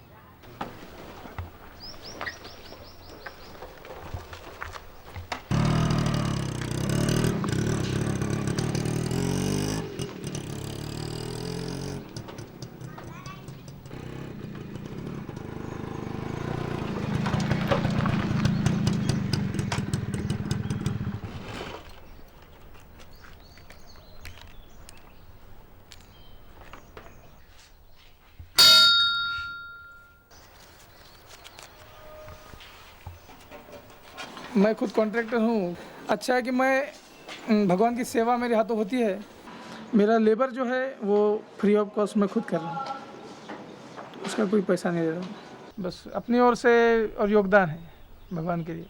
मैं खुद कॉन्ट्रैक्टर हूँ। अच्छा है कि मैं भगवान की सेवा मेरे हाथों होती है। मेरा लेबर जो है वो फ्री ऑफ कॉस्ट मैं खुद कर रहा हूँ, उसका कोई पैसा नहीं दे रहा हूँ, बस अपनी ओर से और योगदान है भगवान के लिए।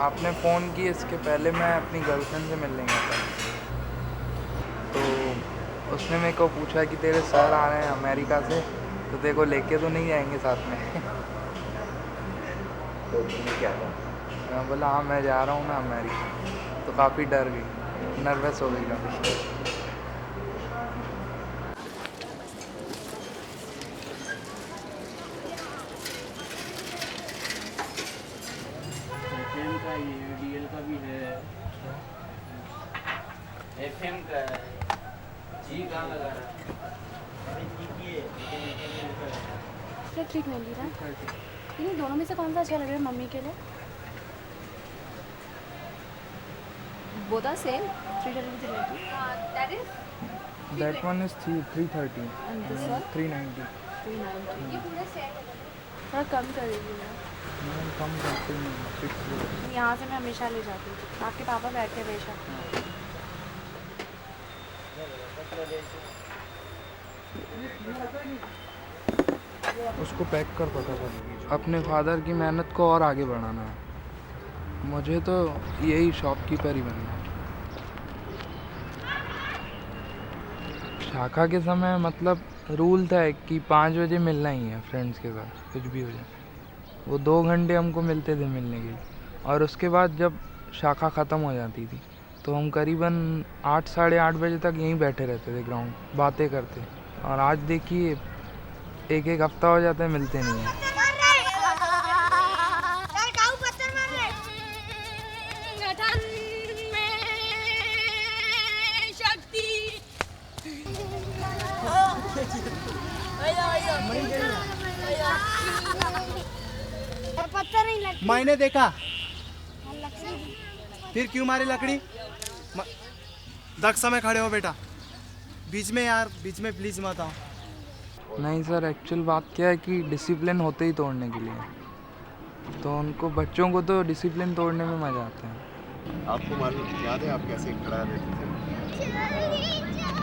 आपने फ़ोन की इसके पहले मैं अपनी गर्लफ्रेंड से मिलने गया था, तो उसने मेरे को पूछा कि तेरे सर आ रहे हैं अमेरिका से, तो तेरे को लेके तो नहीं जाएंगे साथ में। तो तुमने क्या कहा? मैं बोला हाँ मैं जा रहा हूँ ना अमेरिका, तो काफ़ी डर गई, नर्वस हो गई काफ़ी। FM का ये DL का भी है, FM का है, G कहाँ लगा रहा है? ठीक नहीं ली रहा। इन दोनों में से कौन सा अच्छा लग रहा है मम्मी के लिए? Both are same. 330 that is. That one is 330 And this one? 390. 390. ये पूरा सेट है। थोड़ा कम कर दीजिए ना। मैं कम करती नहीं, फिक्स। यहाँ से मैं हमेशा ले जाती हूँ। आपके पापा बैठते हैं हमेशा। उसको पैक कर फटाफट। अपने फादर की मेहनत को और आगे बढ़ाना है। मुझे तो यही शॉपकीपर ही बनना है। शाखा के समय मतलब रूल था कि 5 बजे मिलना ही है फ्रेंड्स के साथ, कुछ भी हो जाए। वो 2 घंटे हमको मिलते थे मिलने के लिए, और उसके बाद जब शाखा ख़त्म हो जाती थी तो हम करीबन 8 साढ़े 8 बजे तक यहीं बैठे रहते थे ग्राउंड, बातें करते। और आज देखिए एक हफ्ता हो जाता है मिलते नहीं हैं। मैंने देखा। फिर क्यों मारी लकड़ी? दक्ष में खड़े हो बेटा, बीच में यार, बीच में प्लीज मत आओ। नहीं सर, एक्चुअल बात क्या है कि डिसिप्लिन होते ही तोड़ने के लिए, तो उनको बच्चों को तो डिसिप्लिन तोड़ने में मज़ा आता है। आपको मालूम याद है आप कैसे खड़ा रहते थे?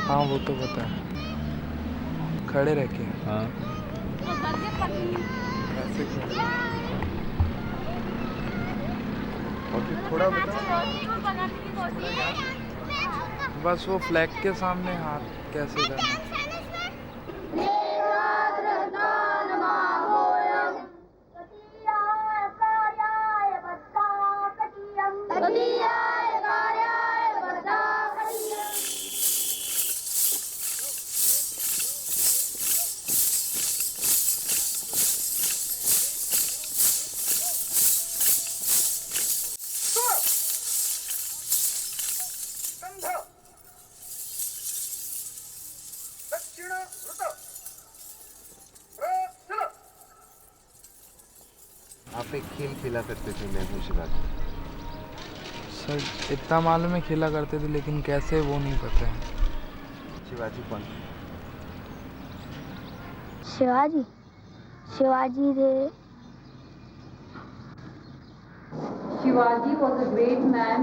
हाँ वो तो पता है, खड़े रह के। हाँ कैसे खड़े? और थोड़ा बस वो फ्लैग के सामने हाथ कैसे करना। आप एक खेल खेला करते थे मैं शिवाजी। सर इतना मालूम है खेला करते थे, लेकिन कैसे वो नहीं पता है। शिवाजी कौन? शिवाजी थे। Shivaji was a great man.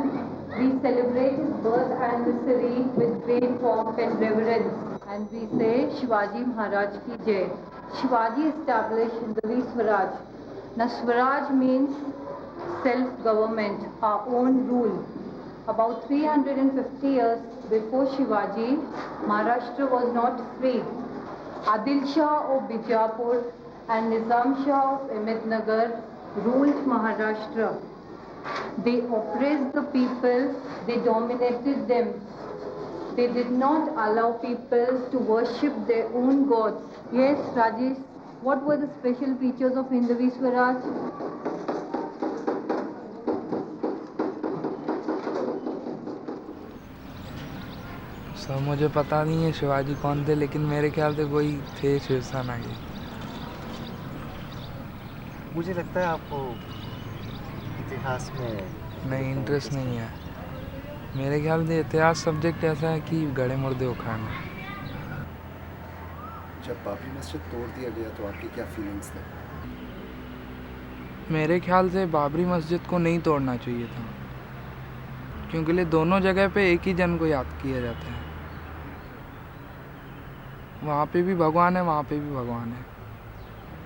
We celebrate his birth anniversary with great pomp and reverence, and we say Shivaji Maharaj ki jai. Shivaji established Hindavi Swaraj. Now Swaraj means self-government, our own rule. About 350 years before Shivaji, Maharashtra was not free. Adil Shah of Bijapur and Nizam Shah of Ahmednagar ruled Maharashtra. They oppressed the people, they dominated them. They did not allow people to worship their own gods. Yes, Rajesh, what were the special features of Hindavi Swaraj? Sir मुझे पता नहीं है शिवाजी कौन थे, लेकिन मेरे ख्याल से वही थे शिवसेना के। मुझे लगता है आपको इतिहास में नहीं इंटरेस्ट नहीं है। मेरे ख्याल से इतिहास सब्जेक्ट ऐसा है कि गड़े मुर्दे उखाड़ना। जब बाबरी मस्जिद तोड़ दिया गया तो आपकी क्या फीलिंग्स थे? मेरे ख्याल से बाबरी मस्जिद को नहीं तोड़ना चाहिए था, क्योंकि दोनों जगह पे एक ही जन को याद किया जाता है। वहाँ पे भी भगवान है, वहाँ पे भी भगवान है।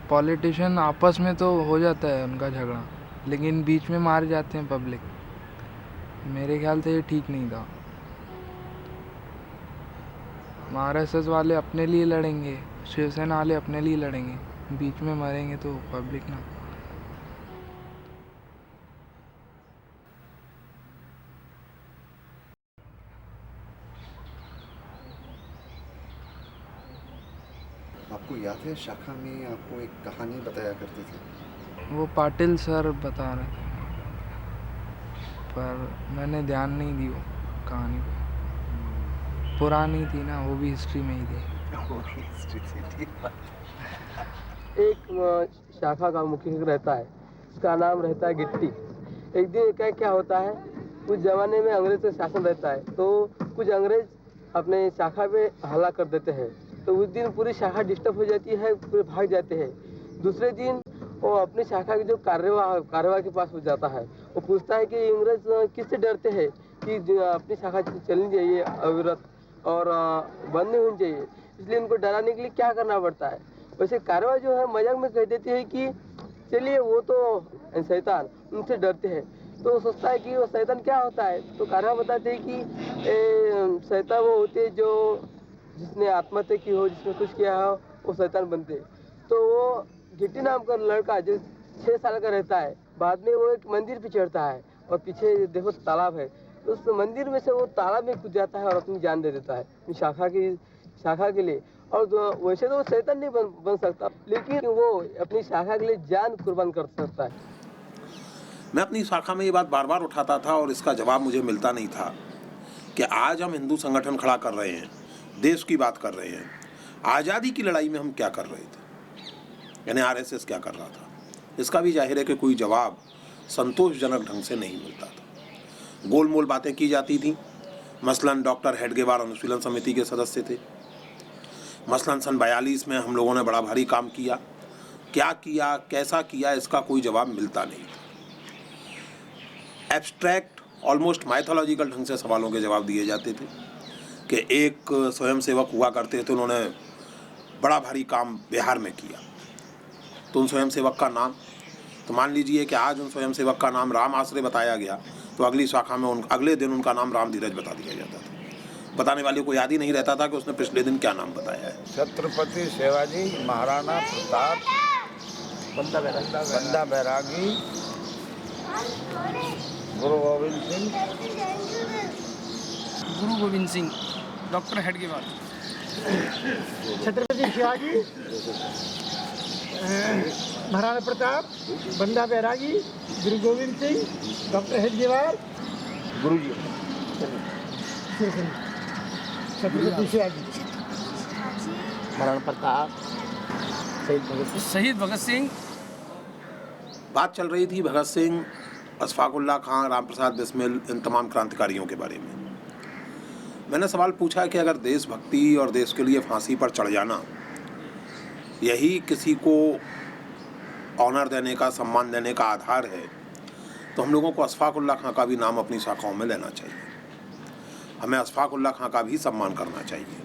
पॉलिटिशियन आपस में तो हो जाता है उनका झगड़ा, लेकिन बीच में मार जाते हैं पब्लिक। मेरे ख्याल से ये ठीक नहीं था। RSS वाले अपने लिए लड़ेंगे, शिवसेना वाले अपने लिए लड़ेंगे, बीच में मरेंगे तो पब्लिक ना। आपको याद है शाखा में आपको एक कहानी बताया करते थे? वो पाटिल सर बता रहे थे, पर मैंने ध्यान नहीं दी वो कहानी पे। पुरानी थी ना, वो भी हिस्ट्री में ही थी। एक शाखा का मुखिया रहता है, उसका नाम रहता है गिट्टी। एक दिन क्या होता है, उस जमाने में अंग्रेज का शासन रहता है, तो कुछ अंग्रेज अपने शाखा पे हमला कर देते हैं। तो उस दिन पूरी शाखा डिस्टर्ब हो जाती है, पूरे भाग जाते हैं। दूसरे दिन वो अपनी शाखा के जो कार्यवाह के पास हो जाता है। वो पूछता है कि अंग्रेज किससे डरते हैं कि अपनी शाखा चलनी चाहिए अविरत और बंद नहीं होनी चाहिए, इसलिए उनको डराने के लिए क्या करना पड़ता है। वैसे कार्यवाह जो है मजाक में कह देती है कि चलिए वो तो शैतान, उनसे डरते हैं। तो वो सोचता है कि वो शैतान क्या होता है, तो कार्यवाह बताते हैं कि शैतान वो होते हैं जो जिसने आत्महत्या की हो, जिसने कुछ किया हो, वो शैतान बनते। तो वो गिट्टी नाम का लड़का जो 6 साल का रहता है, बाद में वो एक मंदिर पे चढ़ता है और पीछे देखो तालाब है, तो उस मंदिर में से वो तालाब में कूद जाता है और अपनी जान दे देता है शाखा के लिए। और वैसे तो वो शैतान नहीं बन सकता, लेकिन वो अपनी शाखा के लिए जान कुर्बान कर सकता है। मैं अपनी शाखा में ये बात बार बार उठाता था और इसका जवाब मुझे मिलता नहीं था कि आज हम हिंदू संगठन खड़ा कर रहे हैं, देश की बात कर रहे हैं, आज़ादी की लड़ाई में हम क्या कर रहे थे, यानी RSS क्या कर रहा था। इसका भी जाहिर है कि कोई जवाब संतोषजनक ढंग से नहीं मिलता था। गोलमोल बातें की जाती थीं। मसलन डॉक्टर हेडगेवार अनुशीलन समिति के सदस्य थे। मसलन सन 42 में हम लोगों ने बड़ा भारी काम किया, क्या किया, कैसा किया, इसका कोई जवाब मिलता नहीं था। एब्स्ट्रैक्ट ऑलमोस्ट माइथोलॉजिकल ढंग से सवालों के जवाब दिए जाते थे कि एक स्वयंसेवक हुआ करते थे, उन्होंने बड़ा भारी काम बिहार में किया, तो उन स्वयंसेवक का नाम, तो मान लीजिए कि आज उन स्वयंसेवक का नाम राम आश्रय बताया गया, तो अगली शाखा में अगले दिन उनका नाम राम धीरज बता दिया जाता था। बताने वाले को याद ही नहीं रहता था कि उसने पिछले दिन क्या नाम बताया है। छत्रपति शिवाजी, महाराणा प्रताप, बंदा बैरागी, गुरु गोविंद सिंह, डॉक्टर हेडगेवार। छत्रपति शिवाजी, महाराणा प्रताप, बंदा बैरागी, गुरु गोविंद सिंह, डॉक्टर हेडगेवार, गुरु जी, छत्रपति शिवाजी, महाराणा प्रताप, शहीद भगत सिंह। बात चल रही थी भगत सिंह, अशफाकुल्ला खां, राम प्रसाद बिस्मिल, इन तमाम क्रांतिकारियों के बारे में। मैंने सवाल पूछा कि अगर देशभक्ति और देश के लिए फांसी पर चढ़ जाना यही किसी को ऑनर देने का, सम्मान देने का आधार है, तो हम लोगों को अशफाकुल्ला खां का भी नाम अपनी शाखाओं में लेना चाहिए। हमें अशफाकुल्ला खां का भी सम्मान करना चाहिए।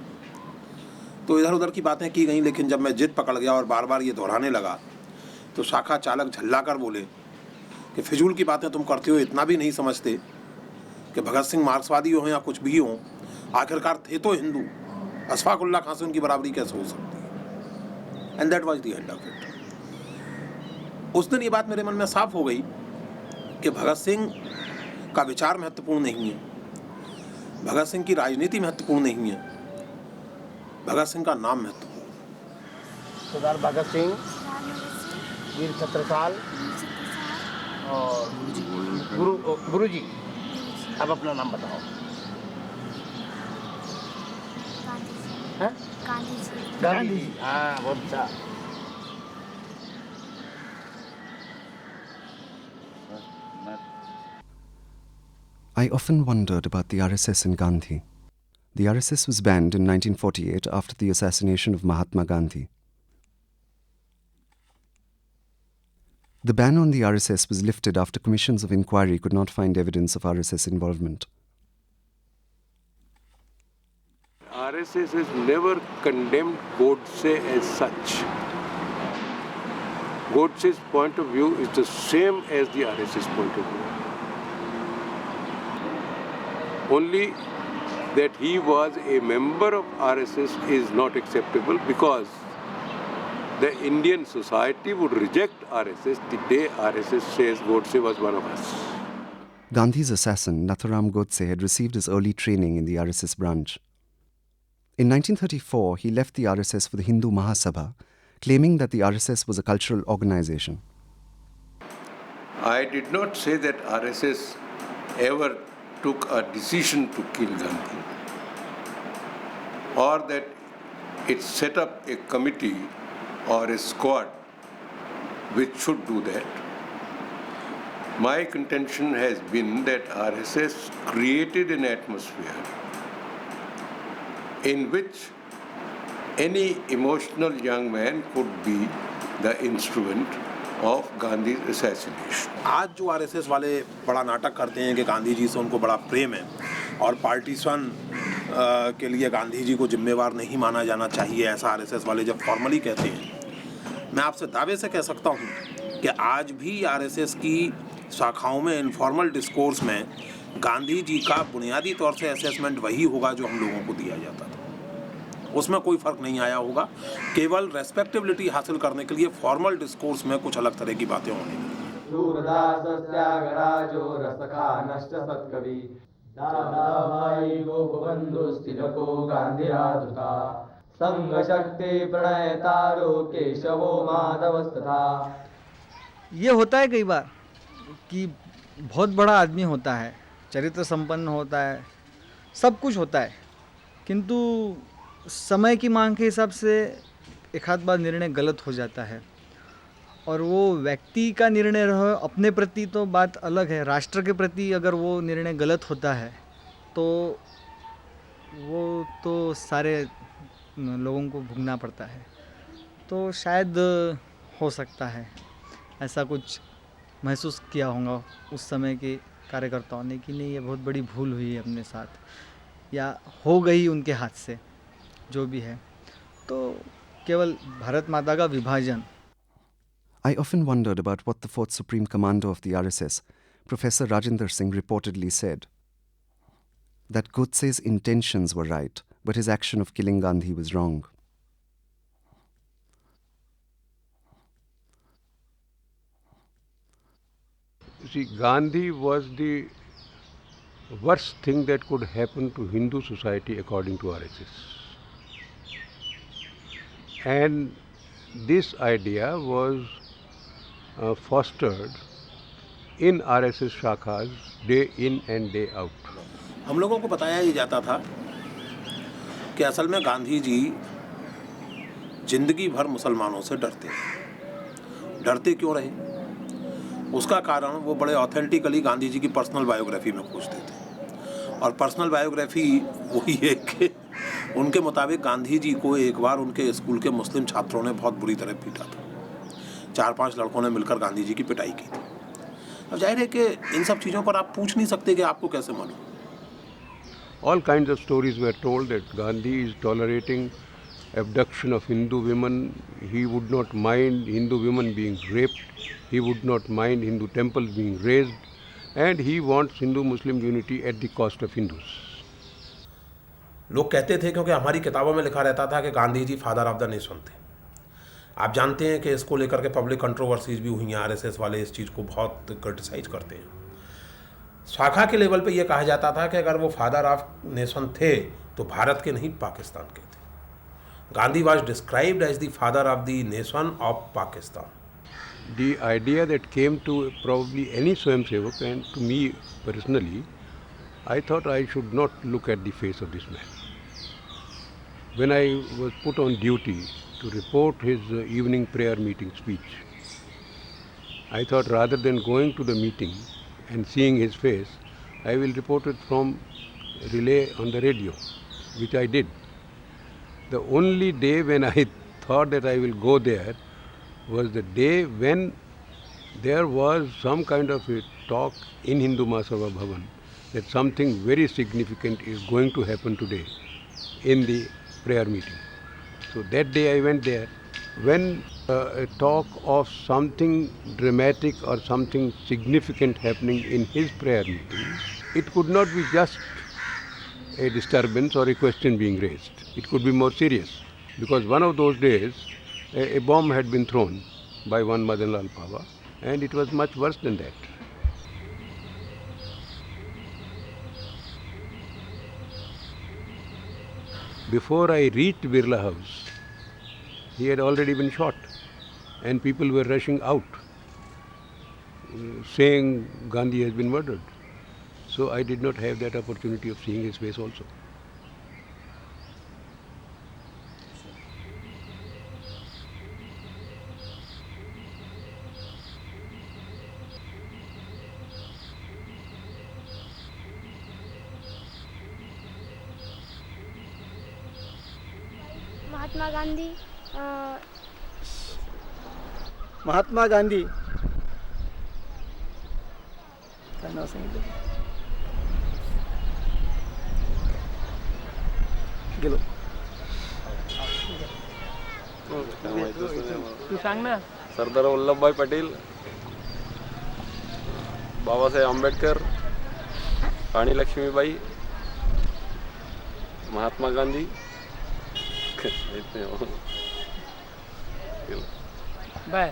तो इधर उधर की बातें की गई, लेकिन जब मैं जिद पकड़ गया और बार बार ये दोहराने लगा, तो शाखा चालक झल्ला कर बोले कि फिजूल की बातें तुम करते हो, इतना भी नहीं समझते कि भगत सिंह मार्क्सवादी हो या कुछ भी हो, आखिरकार थे तो हिंदू, अशफाकुल्ला खां से उनकी बराबरी कैसे हो सकती है। And that was the end of it. उस दिन ये बात मेरे मन में साफ हो गई कि भगत सिंह का विचार महत्वपूर्ण नहीं है, भगत सिंह की राजनीति महत्वपूर्ण नहीं है, भगत सिंह का नाम महत्वपूर्ण है। सरदार भगत सिंह, वीर छत्रसाल और गुरु जी। अब अपना नाम बताओ। गांधी जी। हाँ, बहुत अच्छा। I often wondered about the RSS and Gandhi. The RSS was banned in 1948 after the assassination of Mahatma Gandhi. The ban on the RSS was lifted after commissions of inquiry could not find evidence of RSS involvement. RSS has never condemned Godse as such. Godse's point of view is the same as the RSS point of view. Only that he was a member of RSS is not acceptable because the Indian society would reject RSS the day RSS says Godse was one of us. Gandhi's assassin, Nathuram Godse, had received his early training in the RSS branch. In 1934, he left the RSS for the Hindu Mahasabha, claiming that the RSS was a cultural organization. I did not say that RSS ever took a decision to kill Gandhi, or that it set up a committee or a squad which should do that. My contention has been that RSS created an atmosphere in which any emotional young man could be the instrument of Gandhi's assassination. आज जो RSS वाले बड़ा नाटक करते हैं कि गांधी जी से उनको बड़ा प्रेम है और पार्टीशन के लिए गांधी जी को जिम्मेवार नहीं माना जाना चाहिए, ऐसा आरएसएस वाले जब फॉर्मली कहते हैं, मैं आपसे दावे से कह सकता हूं कि आज भी आरएसएस की शाखाओं में इनफॉर्मल डिस्कोर्स में गांधी जी का बुनियादी तौर से असेसमेंट वही होगा जो हम लोगों को दिया जाता था। उसमें कोई फ़र्क नहीं आया होगा, केवल रेस्पेक्टेबिलिटी हासिल करने के लिए फॉर्मल डिस्कोर्स में कुछ अलग तरह की बातें होंगी। संग शक्ति प्रणय तारो केशवो माधवस्तथा। ये होता है कई बार कि बहुत बड़ा आदमी होता है, चरित्र संपन्न होता है, सब कुछ होता है, किंतु समय की मांग के हिसाब से एक आध बार निर्णय गलत हो जाता है। और वो व्यक्ति का निर्णय रहो अपने प्रति तो बात अलग है, राष्ट्र के प्रति अगर वो निर्णय गलत होता है तो वो तो सारे लोगों को भुगतना पड़ता है। तो शायद हो सकता है ऐसा कुछ महसूस किया होगा उस समय के कार्यकर्ताओं ने कि नहीं, ये बहुत बड़ी भूल हुई है अपने साथ या हो गई उनके हाथ से, जो भी है। तो केवल भारत माता का विभाजन। I often wondered about what the fourth Supreme Commander of the RSS, Professor Rajinder Singh, reportedly said. That Godse's intentions were right, but his action of killing Gandhi was wrong. See, Gandhi was the worst thing that could happen to Hindu society according to RSS. And this idea was fostered in RSS shakhas day in and day out. हम लोगों को बताया ही जाता था कि असल में गांधी जी जिंदगी भर मुसलमानों से डरते हैं। डरते क्यों रहे? उसका कारण वो बड़े ऑथेंटिकली गांधी जी की पर्सनल बायोग्राफी में खोजते थे। और पर्सनल बायोग्राफी वही है कि उनके मुताबिक गांधी जी को एक बार उनके स्कूल के मुस्लिम छात्रों ने बहुत बुरी तरह पीटा था। 4-5 लड़कों ने मिलकर गांधी जी की पिटाई की थी। अब जाहिर है कि इन सब चीज़ों पर आप पूछ नहीं सकते कि आपको कैसे मालूम। All kinds of stories were told that Gandhi is tolerating abduction of Hindu women. He would not mind Hindu women being raped. He would not mind Hindu temples being razed. And he wants Hindu-Muslim unity at the cost of Hindus. लोग कहते थे क्योंकि हमारी किताबों में लिखा रहता था कि Gandhi ji father of the nation थे। आप जानते हैं कि इसको लेकर के पब्लिक कंट्रोवर्सीज भी हुई हैं। आरएसएस वाले इस चीज़ को बहुत क्रिटिसाइज करते हैं। शाखा के लेवल पे ये कहा जाता था कि अगर वो फादर ऑफ नेशन थे तो भारत के नहीं, पाकिस्तान के थे। Gandhi was described as the father of the nation of Pakistan. The idea that came to probably any Swayamsevak and to me personally, I thought I should not look at the face of this man. When I was put on duty to report his evening prayer meeting speech, I thought rather than going to the meeting and seeing his face, I will report it from relay on the radio, which I did. The only day when I thought that I will go there was the day when there was some kind of a talk in Hindu Mahasabha Bhavan that something very significant is going to happen today in the prayer meeting. So that day I went there. When talk of something dramatic or something significant happening in his prayer meeting, it could not be just a disturbance or a question being raised. It could be more serious, because one of those days a bomb had been thrown by one Madan Lal Pava, and it was much worse than that. Before I reached Birla House, he had already been shot, and people were rushing out, saying Gandhi has been murdered. So I did not have that opportunity of seeing his face also. Mahatma Gandhi Mahatma Gandhi काय नाव सांगितलं गेलो तू सांग ना. सरदार वल्लभभाई पटेल, बाबासाहेब आंबेडकर, राणी Lakshmibai, Mahatma Gandhi. Bye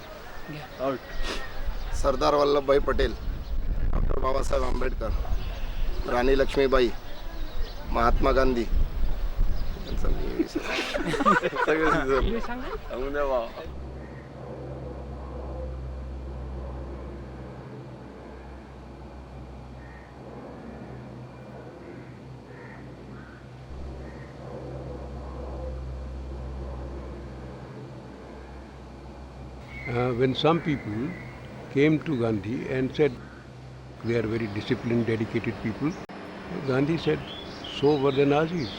Sardar Vallabhbhai Patel, doctor Babasaheb Ambedkar, Rani Lakshmibai, Mahatma Gandhi. When some people came to Gandhi and said, we are very disciplined, dedicated people, Gandhi said, so were the Nazis.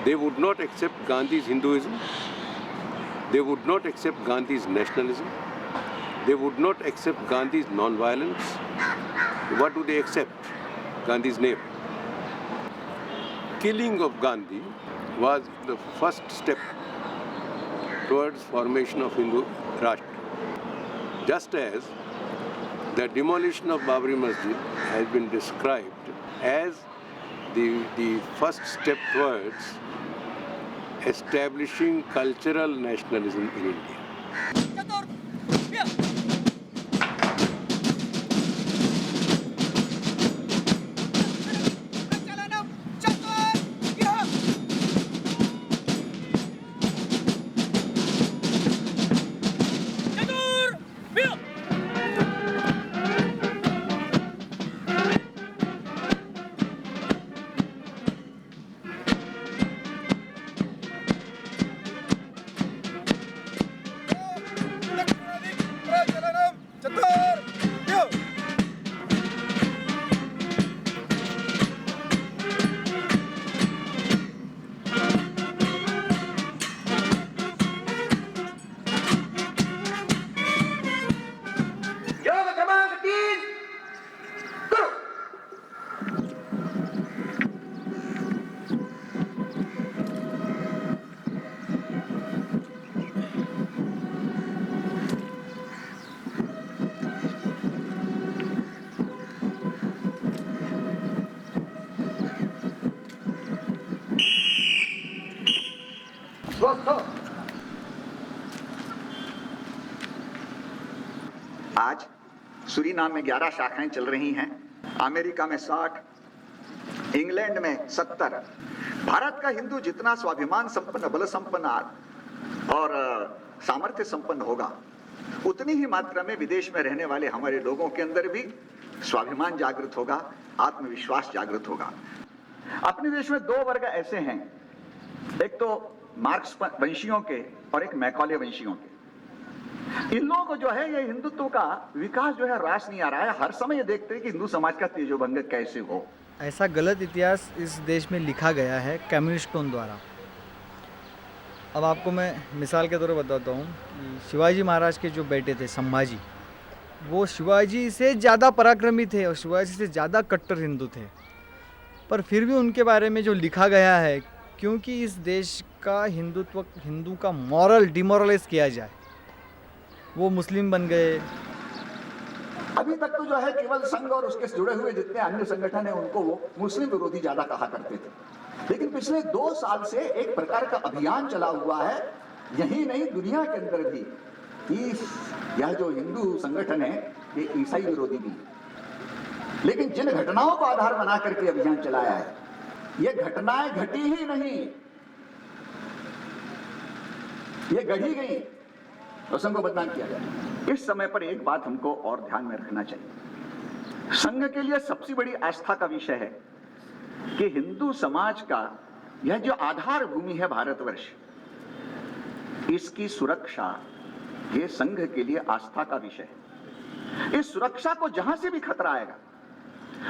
They would not accept Gandhi's Hinduism. They would not accept Gandhi's nationalism. They would not accept Gandhi's non-violence. What do they accept? Gandhi's name. Killing of Gandhi was the first step towards formation of Hindu Rashtra. Just as the demolition of Babri Masjid has been described as the first step towards establishing cultural nationalism in India. आज Suriname में 11 शाखाएं चल रही हैं, America में 60, England में 70। भारत का हिंदू जितना स्वाभिमान संपन्न, बल संपन्न और सामर्थ्य संपन्न होगा, उतनी ही मात्रा में विदेश में रहने वाले हमारे लोगों के अंदर भी स्वाभिमान जागृत होगा, आत्मविश्वास जागृत होगा। अपने देश में दो वर्ग ऐसे हैं, एक तो मार्क्स वंशियों के और एक मैकॉले वंशियों के। इन लोगों को जो है ये हिंदुत्व का विकास जो है रास नहीं आ रहा है। हर समय ये देखते हैं कि हिंदू समाज का तेजोभंग कैसे हो। ऐसा गलत इतिहास इस देश में लिखा गया है कम्युनिस्टों द्वारा। अब आपको मैं मिसाल के तौर पर बताता हूँ कि शिवाजी महाराज के जो बेटे थे संभाजी, वो शिवाजी से ज़्यादा पराक्रमी थे और शिवाजी से ज़्यादा कट्टर हिंदू थे, पर फिर भी उनके बारे में जो लिखा गया है, क्योंकि इस देश का हिंदू का मॉरल डिमोरलाइज किया जाए। वो मुस्लिम बन गए। अभी तक तो जो है केवल संघ और उसके जुड़े हुए जितने अन्य संगठन हैं उनको वो मुस्लिम विरोधी ज्यादा कहा करते थे, लेकिन पिछले 2 साल से एक प्रकार का अभियान चला हुआ है, यही नहीं दुनिया के अंदर भी, कि यह जो हिंदू संगठन है ये ईसाई विरोधी भी है। लेकिन जिन घटनाओं को आधार बना करके अभियान चलाया है, ये घटनाएं घटी ही नहीं, ये गढ़ी गई और संघ को बदनाम किया गया। इस समय पर एक बात हमको और ध्यान में रखना चाहिए। संघ के लिए सबसे बड़ी आस्था का विषय है कि हिंदू समाज का यह जो आधार भूमि है भारतवर्ष, इसकी सुरक्षा ये संघ के लिए आस्था का विषय है। इस सुरक्षा को जहां से भी खतरा आएगा,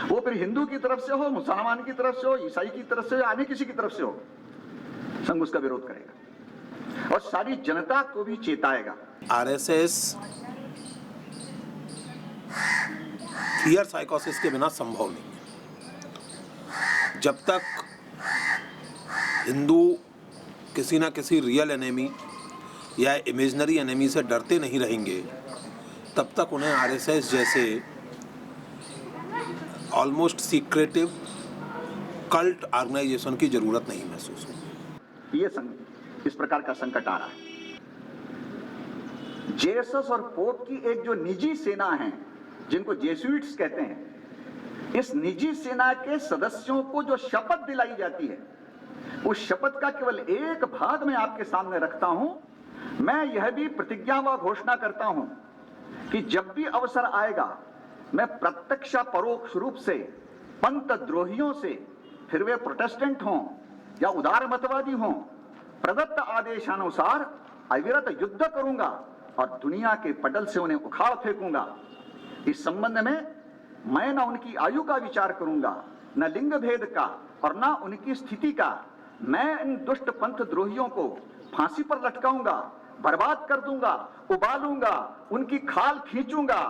वो फिर हिंदू की तरफ से हो, मुसलमान की तरफ से हो, ईसाई की तरफ से हो, अन्य किसी की तरफ से हो, संघ उसका विरोध करेगा और सारी जनता को भी चेताएगा। आरएसएस फियर साइकोसिस के बिना संभव नहीं है। जब तक हिंदू किसी ना किसी रियल एनिमी या इमेजिनरी एनिमी से डरते नहीं रहेंगे, तब तक उन्हें आरएसएस जैसे ऑलमोस्ट सीक्रेटिव कल्ट ऑर्गेनाइजेशन की जरूरत नहीं महसूस होगी। ये इस प्रकार का संकट आ रहा है। जेएसएस और पोप की एक जो निजी सेना है, जिनको जेसुइट्स कहते हैं, इस निजी सेना के सदस्यों को जो शपथ दिलाई जाती है, उस शपथ का केवल एक भाग मैं आपके सामने रखता हूं। मैं यह भी प्रतिज्ञा व घोषणा करता हूं कि जब भी अवसर आएगा, मैं प्रत्यक्ष परोक्ष रूप से पंथ द्रोहियों से, फिर वे प्रोटेस्टेंट हों या उदार मतवादी हों, प्रदत्त आदेशानुसार अविरत युद्ध करूंगा और दुनिया के पटल से उन्हें उखाड़ फेंकूंगा। इस संबंध में मैं न उनकी आयु का विचार करूंगा, न लिंग भेद का और न उनकी स्थिति का। मैं इन दुष्ट पंथ द्रोहियों को फांसी पर लटकाऊंगा, बर्बाद कर दूंगा, उबालूंगा, उनकी खाल खींचूंगा,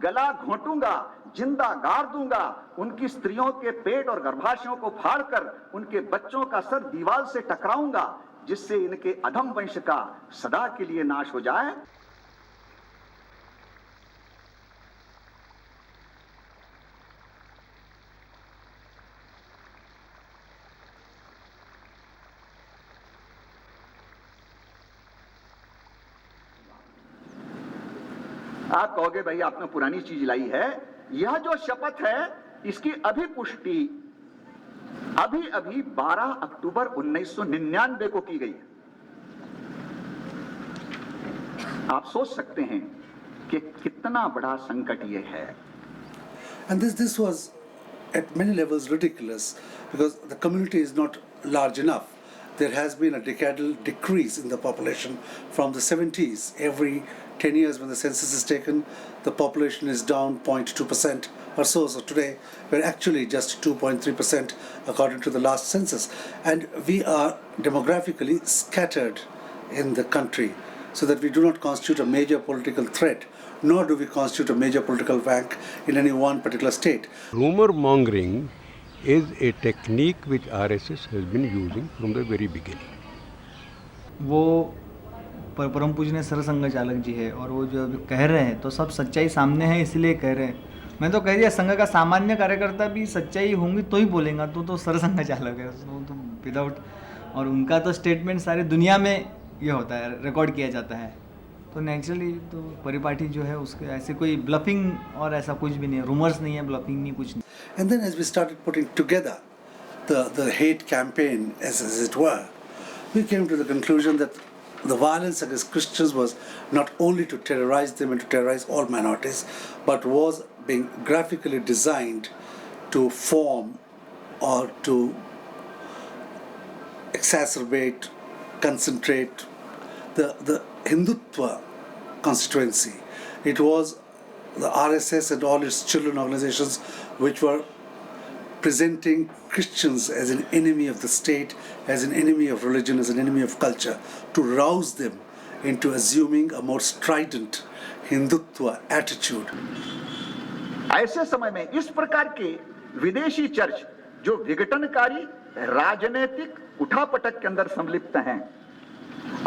गला घोंटूंगा, जिंदा गाड़ दूंगा, उनकी स्त्रियों के पेट और गर्भाशयों को फाड़कर उनके बच्चों का सर दीवार से टकराऊंगा, जिससे इनके अधम वंश का सदा के लिए नाश हो जाए। आप कहोगे भाई आपने पुरानी चीज लाई है। यह जो शपथ है इसकी अभिपुष्टि अभी 12 अक्टूबर 1999 को की गई है। आप सोच सकते हैं कि कितना बड़ा संकट ये है। And this was at many levels ridiculous because the community is not large enough. There has been a decadal decrease in the population from the 70s. Every 10 years when the census is taken, the population is down 0.2% or so. So today we're actually just 2.3% according to the last census. And we are demographically scattered in the country so that we do not constitute a major political threat, nor do we constitute a major political bank in any one particular state. Rumor mongering is a technique which RSS has been using from the very beginning. वो परम पूजनीय सरसंघ चालक जी है और वो जो कह रहे हैं तो सब सच्चाई सामने है इसलिए कह रहे हैं। मैं तो कह दिया संघ का सामान्य कार्यकर्ता भी सच्चाई होंगी तो ही बोलेगा, तो सरसंघ चालक है तो विदाउट, और उनका तो स्टेटमेंट सारी दुनिया में ये होता है, रिकॉर्ड किया जाता है। तो नेचुरली तो परिपाटी जो है उसके ऐसे कोई ब्लफिंग और ऐसा कुछ भी नहीं है, रूमर्स नहीं है, ब्लफिंग नहीं, कुछ नहीं। And then as we started putting together the hate campaign as it were, we came to the conclusion that the violence against Christians was not only to terrorize them and to terrorize all minorities, but was being graphically designed to form or to exacerbate, concentrate the Hindutva constituency. It was the RSS and all its children organizations which were presenting Christians as an enemy of the state, as an enemy of religion, as an enemy of culture, to rouse them into assuming a more strident Hindutva attitude. ऐसे समय में इस प्रकार के विदेशी church जो विघटनकारी राजनीतिक उठापटक के अंदर संलिप्त हैं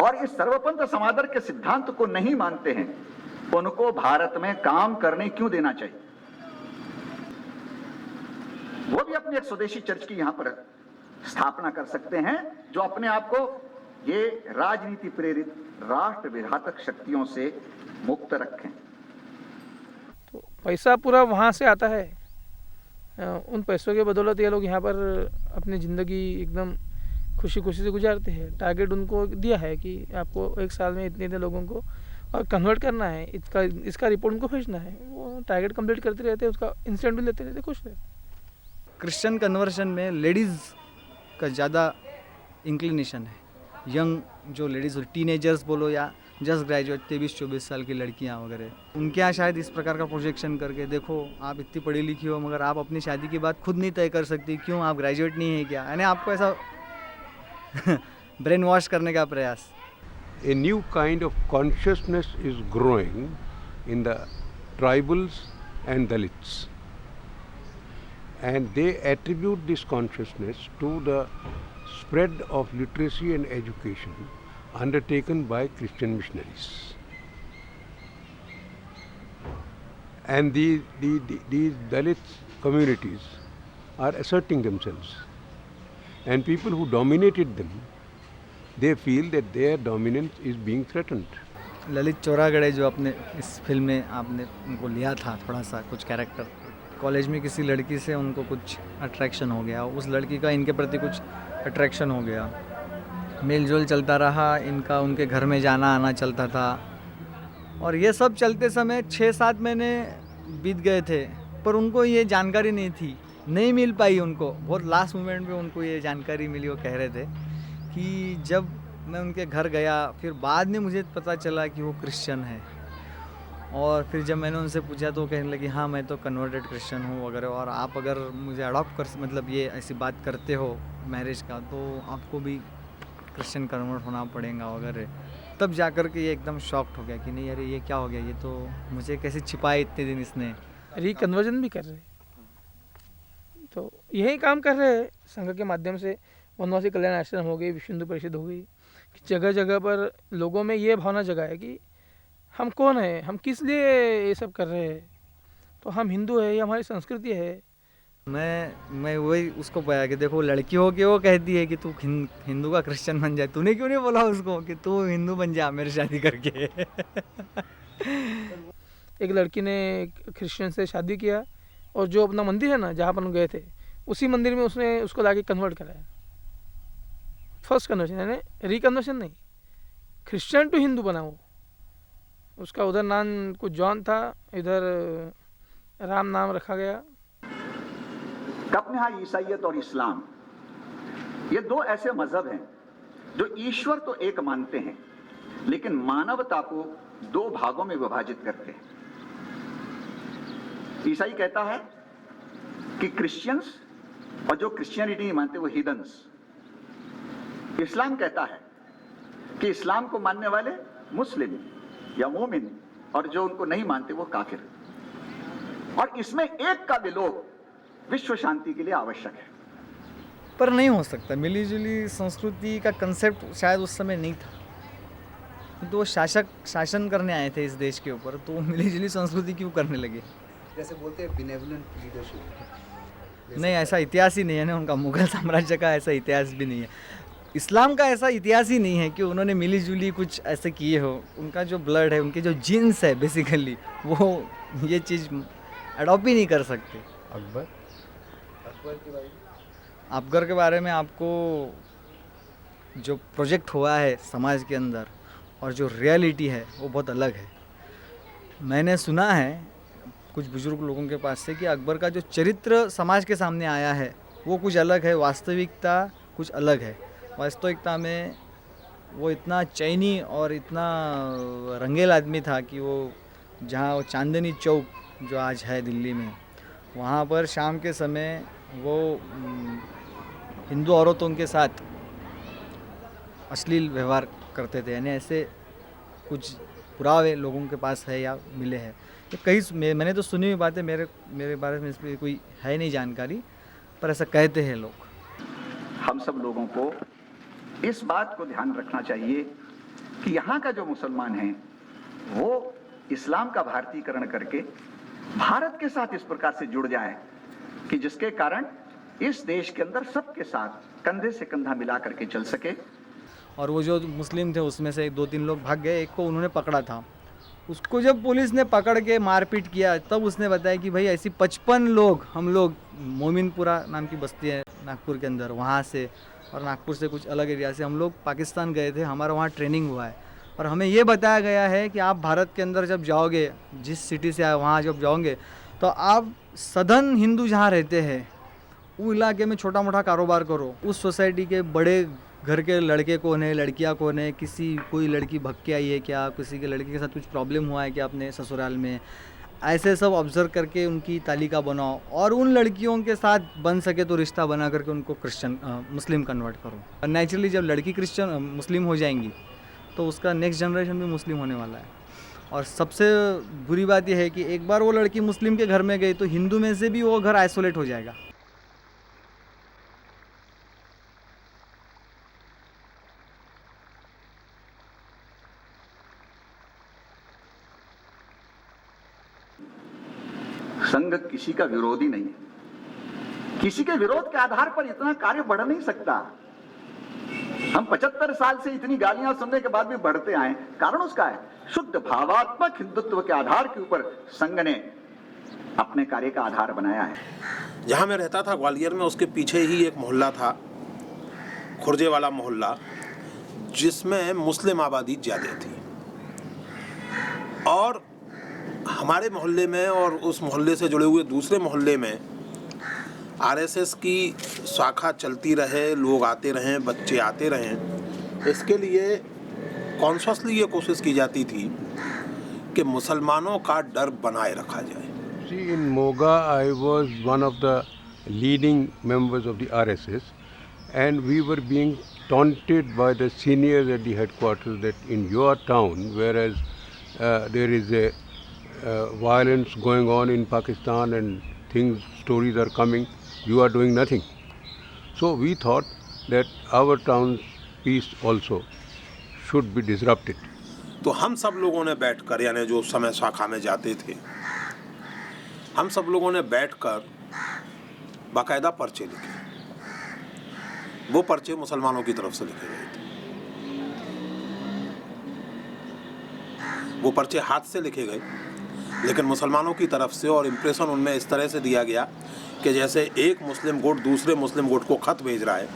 और इस सर्वपंथ समादर के सिद्धांत को नहीं मानते हैं, उनको भारत में काम करने क्यों देना चाहिए? वो भी अपनी एक स्वदेशी चर्च की यहां पर स्थापना कर सकते हैं, जो अपने आप को ये राजनीति प्रेरित राष्ट्र विघातक शक्तियों से मुक्त रखें। तो पैसा पूरा वहाँ से आता है, उन पैसों के बदौलत ये लोग यहाँ पर अपनी ज़िंदगी एकदम खुशी खुशी से गुजारते हैं। टारगेट उनको दिया है कि आपको 1 साल में इतने लोगों को और कन्वर्ट करना है, इसका रिपोर्ट उनको भेजना है। वो टारगेट कंप्लीट करते रहते हैं, उसका इंसिडेंट भी लेते रहते, खुश रहते। क्रिश्चियन कन्वर्शन में लेडीज़ का ज़्यादा इंक्लिनेशन है। यंग जो लेडीज़, टीनेजर्स बोलो या जस्ट ग्रेजुएट 23-24 साल की लड़कियां वगैरह, उनके यहाँ शायद इस प्रकार का प्रोजेक्शन करके, देखो आप इतनी पढ़ी लिखी हो मगर आप अपनी शादी की बात खुद नहीं तय कर सकती, क्यों आप ग्रेजुएट नहीं है क्या? यानी आपको ऐसा ब्रेन वॉश करने का प्रयास। A new kind of consciousness is growing in the tribals and Dalits, and they attribute this consciousness to the spread of literacy and education undertaken by Christian missionaries. And these Dalit communities are asserting themselves, and people who dominated them, they feel that their dominance is being threatened. Lalit Chauragade जो अपने इस film में आपने उनको लिया था थोड़ा सा कुछ कैरेक्टर, कॉलेज में किसी लड़की से उनको कुछ अट्रैक्शन हो गया, उस लड़की का इनके प्रति कुछ अट्रैक्शन हो गया, मेल जोल चलता रहा इनका, उनके घर में जाना आना चलता था, और ये सब चलते समय 6-7 महीने बीत गए थे, पर उनको ये जानकारी नहीं थी, नहीं मिल पाई उनको। बहुत लास्ट मोमेंट पे उनको ये जानकारी मिली। वो कह रहे थे कि जब मैं उनके घर गया, फिर बाद में मुझे पता चला कि वो क्रिश्चियन है, और फिर जब मैंने उनसे पूछा तो कहने लगी हाँ मैं तो कन्वर्टेड क्रिश्चियन हूँ वगैरह, और आप अगर मुझे अडॉप्ट कर मतलब ये ऐसी बात करते हो मैरिज का तो आपको भी क्रिश्चियन कन्वर्ट होना पड़ेगा वगैरह। तब जा कर के ये एकदम शॉक्ड हो गया कि नहीं यार ये क्या हो गया, ये तो मुझे कैसे छिपाया इतने दिन इसने। रिकन्वर्जन भी कर रहे हैं, तो यही काम कर रहे हैं संघ के माध्यम से। वनवासी कल्याण आश्रम हो गई, विश्व हिंदू परिषद हो गई, जगह जगह पर लोगों में ये भावना जगाए कि हम कौन है, हम किस लिए ये सब कर रहे हैं, तो हम हिंदू है, ये हमारी संस्कृति है। मैं वही उसको पाया कि देखो लड़की हो के वो कहती है कि तू हिंदू का क्रिश्चियन बन जाए, तूने क्यों नहीं बोला उसको कि तू हिंदू बन जा मेरी शादी करके। एक लड़की ने क्रिश्चियन से शादी किया, और जो अपना मंदिर है ना जहाँ पर हम गए थे, उसी मंदिर में उसने उसको लाके कन्वर्ट कराया। फर्स्ट कन्वर्शन यानी रिकन्वर्शन नहीं, क्रिश्चियन टू हिंदू बना वो। उसका उधर नाम कुछ जॉन था, इधर राम नाम रखा गया। अपने यहाँ ईसाइयत और इस्लाम ये 2 ऐसे मजहब हैं जो ईश्वर तो एक मानते हैं लेकिन मानवता को 2 भागों में विभाजित करते हैं। ईसाई कहता है कि क्रिश्चियंस और जो क्रिश्चियनिटी नहीं मानते वो हीदन्स। इस्लाम कहता है कि इस्लाम को मानने वाले मुस्लिम या मोमिन और जो उनको नहीं मानते वो काफिर। और इसमें एक का विलोप विश्व शांति के लिए आवश्यक है। पर नहीं हो सकता, मिली जुली संस्कृति का कंसेप्ट शायद उस समय नहीं था, तो वो शासन करने आए थे इस देश के ऊपर, तो मिली जुली संस्कृति क्यों करने लगे? जैसे बोलते हैं बिनेवलेंट लीडरशिप। नहीं, ऐसा इतिहास ही नहीं है ना उनका, मुगल साम्राज्य का ऐसा इतिहास भी नहीं है, इस्लाम का ऐसा इतिहास ही नहीं है कि उन्होंने मिली जुली कुछ ऐसे किए हो। उनका जो ब्लड है, उनके जो जीन्स है बेसिकली, वो ये चीज़ अडॉप्ट ही नहीं कर सकते। अकबर के बारे में आपको जो प्रोजेक्ट हुआ है समाज के अंदर और जो रियलिटी है वो बहुत अलग है। मैंने सुना है कुछ बुजुर्ग लोगों के पास से कि अकबर का जो चरित्र समाज के सामने आया है वो कुछ अलग है, वास्तविकता कुछ अलग है। वास्तविकता में वो इतना चैनी और इतना रंगीला आदमी था कि वो जहाँ वो चांदनी चौक जो आज है दिल्ली में, वहाँ पर शाम के समय वो हिंदू औरतों के साथ अश्लील व्यवहार करते थे। यानी ऐसे कुछ पुरावे लोगों के पास है या मिले हैं, तो कई मैंने तो सुनी हुई बातें, मेरे बारे में इस पर कोई है नहीं जानकारी, पर ऐसा कहते हैं लोग। हम सब लोगों को इस बात को ध्यान रखना चाहिए कि यहाँ का जो मुसलमान है वो इस्लाम का भारतीकरण करके भारत के साथ इस प्रकार से जुड़ जाए कि जिसके कारण इस देश के अंदर सबके साथ कंधे से कंधा मिला करके चल सके। और वो जो मुस्लिम थे उसमें से 2-3 लोग भाग गए, एक को उन्होंने पकड़ा था। उसको जब पुलिस ने पकड़ के मारपीट किया तब उसने बताया कि भाई ऐसी 55 लोग, हम लोग मोमिनपुरा नाम की बस्ती है नागपुर के अंदर, वहाँ से और नागपुर से कुछ अलग एरिया से हम लोग पाकिस्तान गए थे, हमारा वहाँ ट्रेनिंग हुआ है और हमें ये बताया गया है कि आप भारत के अंदर जब जाओगे, जिस सिटी से आए वहाँ जब जाओगे तो आप सदन हिंदू जहाँ रहते हैं वो इलाके में छोटा मोटा कारोबार करो। उस सोसाइटी के बड़े घर के लड़के कौन है, लड़कियां कौन है, कोई लड़की भग के आई है क्या, किसी के लड़के के साथ कुछ प्रॉब्लम हुआ है क्या अपने ससुराल में, ऐसे सब ऑब्जर्व करके उनकी तालिका बनाओ और उन लड़कियों के साथ बन सके तो रिश्ता बना करके उनको मुस्लिम कन्वर्ट करो। और नेचुरली जब लड़की मुस्लिम हो जाएंगी तो उसका नेक्स्ट जनरेशन भी मुस्लिम होने वाला है। और सबसे बुरी बात यह है कि एक बार वो लड़की मुस्लिम के घर में गई तो हिंदू में से भी वो घर आइसोलेट हो जाएगा। संघ किसी का विरोधी नहीं है, किसी के विरोध के आधार पर इतना कार्य बढ़ नहीं सकता। हम 75 साल से इतनी गालियां सुनने के बाद भी बढ़ते आए, कारण उसका है शुद्ध भावात्मक हिंदुत्व के आधार के ऊपर संघ ने अपने कार्य का आधार बनाया है। जहां मैं रहता था ग्वालियर में, उसके पीछे ही एक मोहल्ला था, खुर्जे वाला मोहल्ला, जिसमें मुस्लिम आबादी ज्यादा थी। और हमारे मोहल्ले में और उस मोहल्ले से जुड़े हुए दूसरे मोहल्ले में आरएसएस की शाखा चलती रहे, लोग आते रहें, बच्चे आते रहें, इसके लिए कॉन्शियसली ये कोशिश की जाती थी कि मुसलमानों का डर बनाए रखा जाए। See, in Moga, I was one of the leading members of the RSS, and we were being taunted by the seniors at the headquarters that in your town, whereas there is a violence going on in Pakistan and stories are coming, you are doing nothing. So we thought that our town's peace also should be disrupted. तो हम सब लोगों ने बैठकर, यानी जो उस समय शाखा में जाते थे, हम सब लोगों ने बैठकर बाकायदा पर्चे लिखे। वो पर्चे मुसलमानों की तरफ से लिखे गए थे। वो पर्चे हाथ से लिखे गए, लेकिन मुसलमानों की तरफ से, और इम्प्रेशन उनमें इस तरह से दिया गया कि जैसे एक मुस्लिम गुट दूसरे मुस्लिम गुट को खत भेज रहा है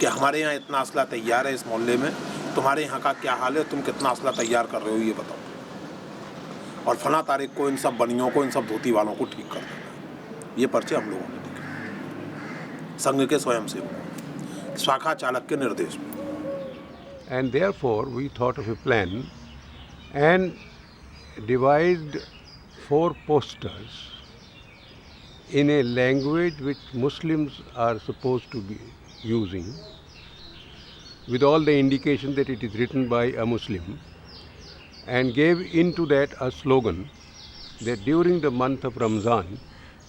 कि हमारे यहाँ इतना असला तैयार है इस मोहल्ले में, तुम्हारे यहाँ का क्या हाल है, तुम कितना असला तैयार कर रहे हो ये बताओ, और फला तारीख को इन सब बनियों को, इन सब धोती वालों को ठीक कर देना। ये पर्चे हम लोगों ने लिखे, संघ के स्वयं सेवक, शाखा चालक के निर्देश में। And therefore we thought of a plan and devised 4 posters in a language which Muslims are supposed to be using, with all the indication that it is written by a Muslim, and gave into that a slogan that during the month of Ramzan,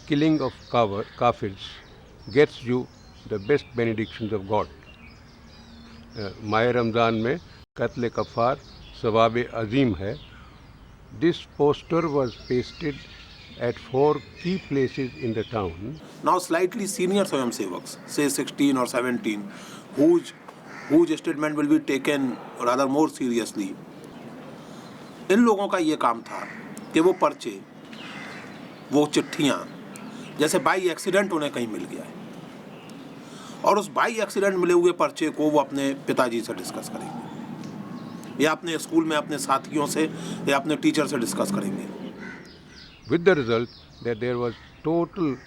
killing of kafirs gets you the best benedictions of God. माह रमज़ान में कत्ल कफ़ार सवाब अज़ीम है. This poster was pasted at 4 key places in the town. Now slightly senior Swayamsevaks, say 16 or 17, whose statement will be taken rather more seriously. इन लोगों का ये काम था कि वो पर्चे, वो चिट्ठियाँ, जैसे बाई एक्सीडेंट उन्हें कहीं मिल गया है, और उस बाई एक्सीडेंट मिले हुए पर्चे को वो अपने पिताजी से डिस्कस करेंगे, या अपने स्कूल में अपने साथियों से या अपने टीचर से डिस्कस करेंगे. With the result that there was total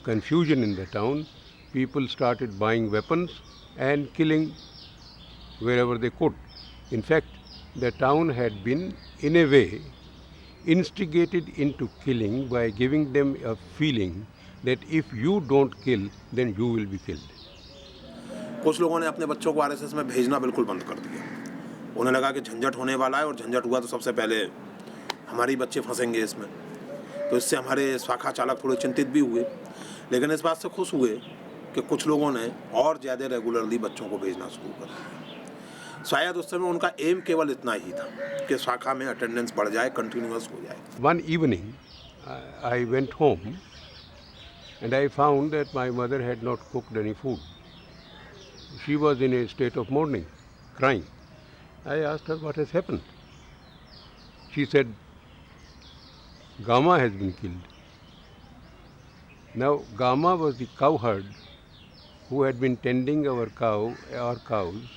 confusion in the town. People started buying weapons and killing wherever they could. In fact, the town had been, in a way, instigated into killing by giving them a feeling that if you don't kill, then you will be killed. कुछ लोगों ने अपने बच्चों को RSS में भेजना बिल्कुल बंद कर दिया. उन्हें लगा कि झंझट होने वाला है, और झंझट हुआ तो सबसे पहले हमारे बच्चे फंसेंगे इसमें. तो इससे हमारे शाखा चालक थोड़े चिंतित भी हुए, लेकिन इस बात से खुश हुए कि कुछ लोगों ने और ज़्यादा रेगुलरली बच्चों को भेजना शुरू कर दिया। शायद उस समय उनका एम केवल इतना ही था कि शाखा में अटेंडेंस बढ़ जाए, कंटिन्यूअस हो जाए। One evening, I went home and I found that my mother had not cooked any food. She was in a state of mourning, crying. I asked her what has happened. She said, Gama has been killed. Now, Gama was the cowherd who had been tending our cows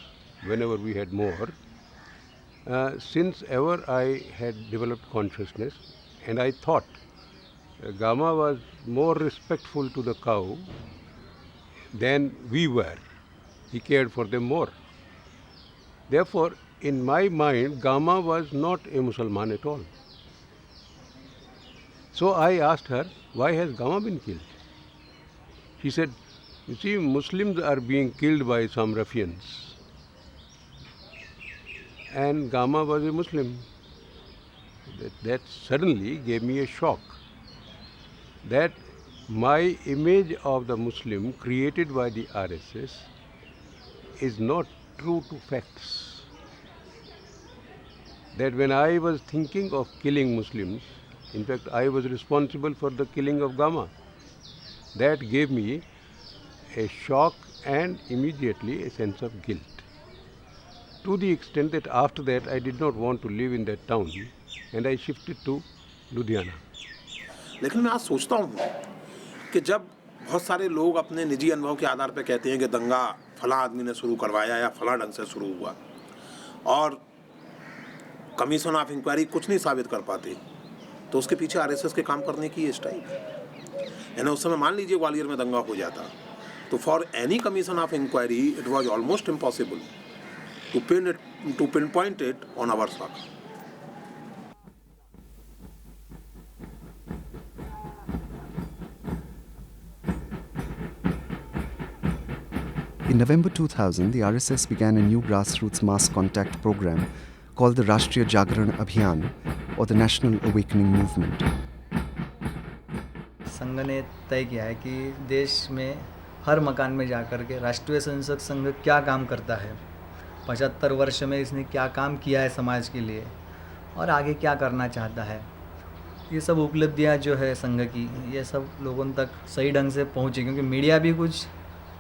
whenever we had more. Since ever I had developed consciousness, and I thought Gama was more respectful to the cow than we were. He cared for them more. Therefore, in my mind, Gama was not a Mussalman at all. So I asked her, why has Gama been killed? She said, you see, Muslims are being killed by some ruffians. And Gama was a Muslim. That suddenly gave me a shock. That my image of the Muslim created by the RSS is not true to facts. That when I was thinking of killing Muslims, in fact, I was responsible for the killing of Gama. That gave me a shock and immediately a sense of guilt. To the extent that after that I did not want to live in that town and I shifted to Ludhiana. लेकिन मैं आज सोचता हूँ कि जब बहुत सारे लोग अपने निजी अनुभव के आधार पर कहते हैं कि दंगा फला आदमी ने शुरू करवाया या फला ढंग से शुरू हुआ और कमीशन ऑफ इंक्वायरी कुछ नहीं साबित कर पाते, तो उसके पीछे आरएसएस के काम करने की स्टाइल है। यानी उस समय मान लीजिए ग्वालियर में दंगा हो जाता तो for any commission of inquiry it was almost impossible to pinpoint it on our shakha. In November 2000, the RSS began a new grassroots mass contact program called the Rashtriya Jagran Abhiyan, or the National Awakening Movement. संघ ने तय किया है कि देश में हर मकान में जाकर के राष्ट्रीय स्वयंसेवक संघ क्या काम करता है, 75 वर्ष में इसने क्या काम किया है समाज के लिए और आगे क्या करना चाहता है। ये सब उपलब्धियाँ जो है संघ की, ये सब लोगों तक सही ढंग से पहुँचे, क्योंकि मीडिया भी कुछ